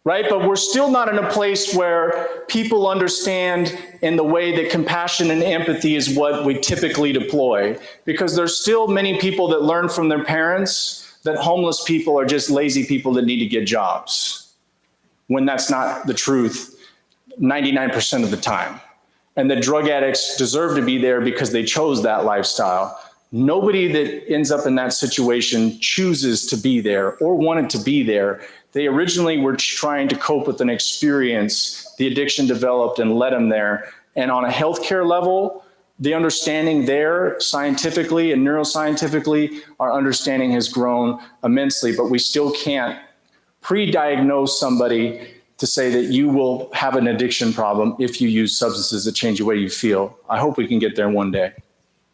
[SPEAKER 5] right? But we're still not in a place where people understand in the way that compassion and empathy is what we typically deploy, because there's still many people that learn from their parents that homeless people are just lazy people that need to get jobs, when that's not the truth 99% of the time. And that drug addicts deserve to be there because they chose that lifestyle. Nobody that ends up in that situation chooses to be there or wanted to be there. They originally were trying to cope with an experience. The addiction developed and led them there. And on a healthcare level, the understanding there scientifically and neuroscientifically, our understanding has grown immensely, but we still can't pre-diagnose somebody to say that you will have an addiction problem if you use substances that change the way you feel. I hope we can get there one day.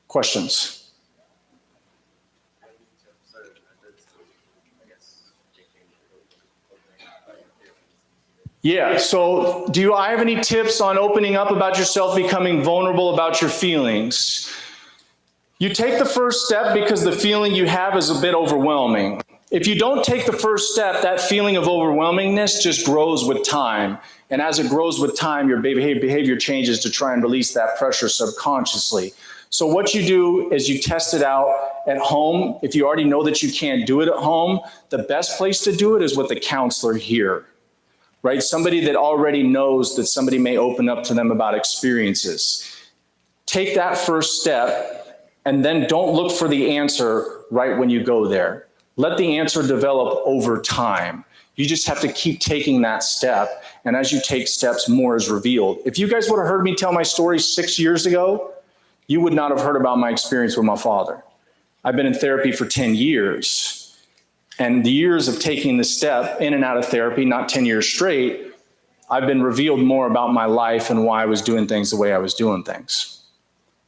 [SPEAKER 5] Questions? Yeah, so do I have any tips on opening up about yourself, becoming vulnerable about your feelings? You take the first step because the feeling you have is a bit overwhelming. If you don't take the first step, that feeling of overwhelmingness just grows with time. And as it grows with time, your behavior changes to try and release that pressure subconsciously. So what you do is you test it out at home. If you already know that you can't do it at home, the best place to do it is with a counselor here. Right? Somebody that already knows that somebody may open up to them about experiences. Take that first step and then don't look for the answer right when you go there. Let the answer develop over time. You just have to keep taking that step. And as you take steps, more is revealed. If you guys would have heard me tell my story 6 years ago, you would not have heard about my experience with my father. I've been in therapy for 10 years. And the years of taking the step in and out of therapy, not 10 years straight, I've been revealed more about my life and why I was doing things the way I was doing things.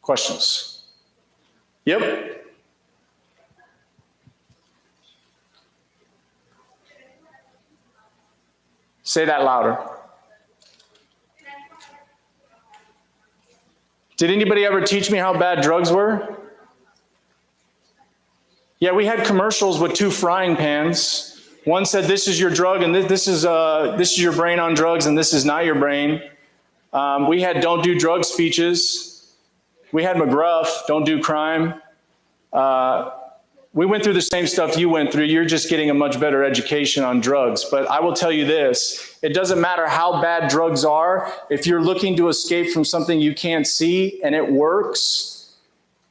[SPEAKER 5] Questions? Yep. Say that louder. Did anybody ever teach me how bad drugs were? Yeah, we had commercials with 2 frying pans. One said, this is your drug, and this is your brain on drugs, and this is not your brain. We had don't do drug speeches. We had McGruff, don't do crime. We went through the same stuff you went through. You're just getting a much better education on drugs. But I will tell you this, it doesn't matter how bad drugs are. If you're looking to escape from something you can't see and it works,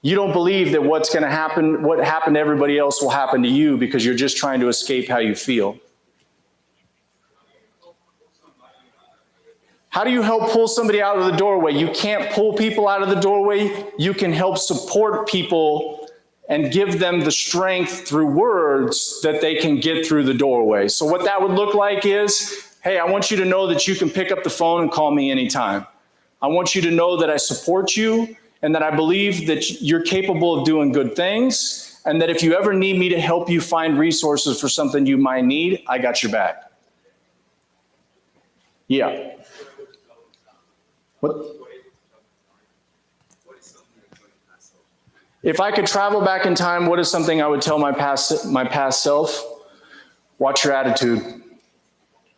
[SPEAKER 5] you don't believe that what's going to happen, what happened to everybody else will happen to you because you're just trying to escape how you feel. How do you help pull somebody out of the doorway? You can't pull people out of the doorway. You can help support people and give them the strength through words that they can get through the doorway. So what that would look like is, hey, I want you to know that you can pick up the phone and call me anytime. I want you to know that I support you and that I believe that you're capable of doing good things, and that if you ever need me to help you find resources for something you might need, I got your back. Yeah. What? If I could travel back in time, what is something I would tell my past self? Watch your attitude.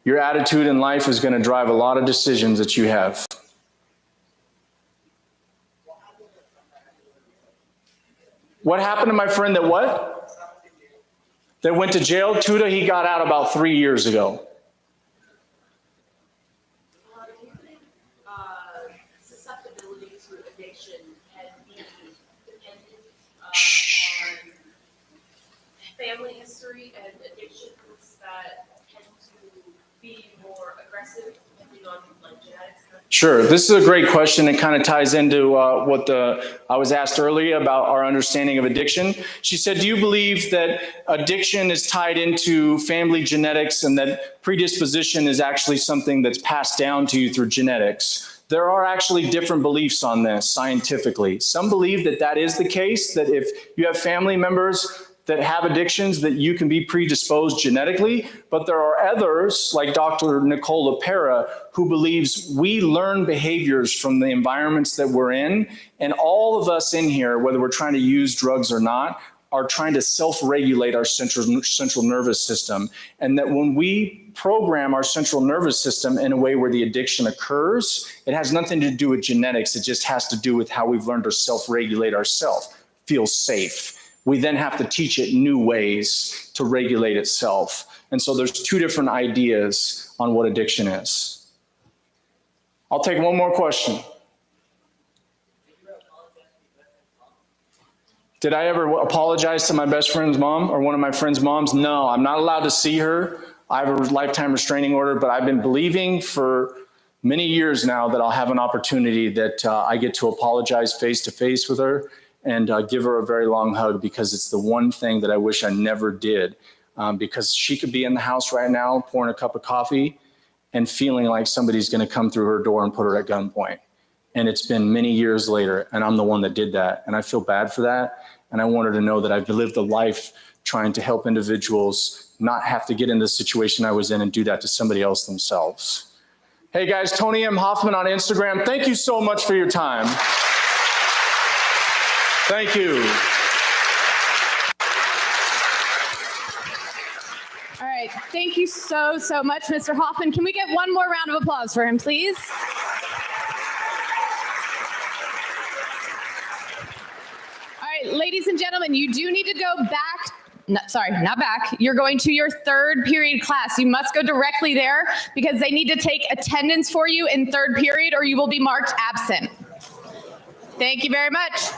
[SPEAKER 5] Your attitude in life is going to drive a lot of decisions that you have. What happened to my friend that what? That went to jail? Tuda, he got out about 3 years ago.
[SPEAKER 6] Susceptibility to addiction and being dependent on family history and addictions that tend to be more aggressive depending on like genetics.
[SPEAKER 5] Sure. This is a great question. It kind of ties into what I was asked earlier about our understanding of addiction. She said, do you believe that addiction is tied into family genetics and that predisposition is actually something that's passed down to you through genetics? There are actually different beliefs on this scientifically. Some believe that that is the case, that if you have family members that have addictions, that you can be predisposed genetically. But there are others, like Dr. Nicole LaPera, who believes we learn behaviors from the environments that we're in. And all of us in here, whether we're trying to use drugs or not, are trying to self-regulate our central nervous system. And that when we program our central nervous system in a way where the addiction occurs, it has nothing to do with genetics. It just has to do with how we've learned to self-regulate ourselves, feel safe. We then have to teach it new ways to regulate itself. And so there's two different ideas on what addiction is. I'll take one more question. Did I ever apologize to my best friend's mom or one of my friend's moms? No, I'm not allowed to see her. I have a lifetime restraining order, but I've been believing for many years now that I'll have an opportunity that I get to apologize face to face with her and give her a very long hug, because it's the one thing that I wish I never did. Because she could be in the house right now pouring a cup of coffee and feeling like somebody's going to come through her door and put her at gunpoint. And it's been many years later, and I'm the one that did that. And I feel bad for that. And I want her to know that I've lived a life trying to help individuals not have to get in the situation I was in and do that to somebody else themselves. Hey guys, Tony M. Hoffman on Instagram. Thank you so much for your time. Thank you.
[SPEAKER 7] All right. Thank you so much, Mr. Hoffman. Can we get one more round of applause for him, please? All right, ladies and gentlemen, you do need to go back. Not back. You're going to your third period class. You must go directly there because they need to take attendance for you in third period or you will be marked absent. Thank you very much.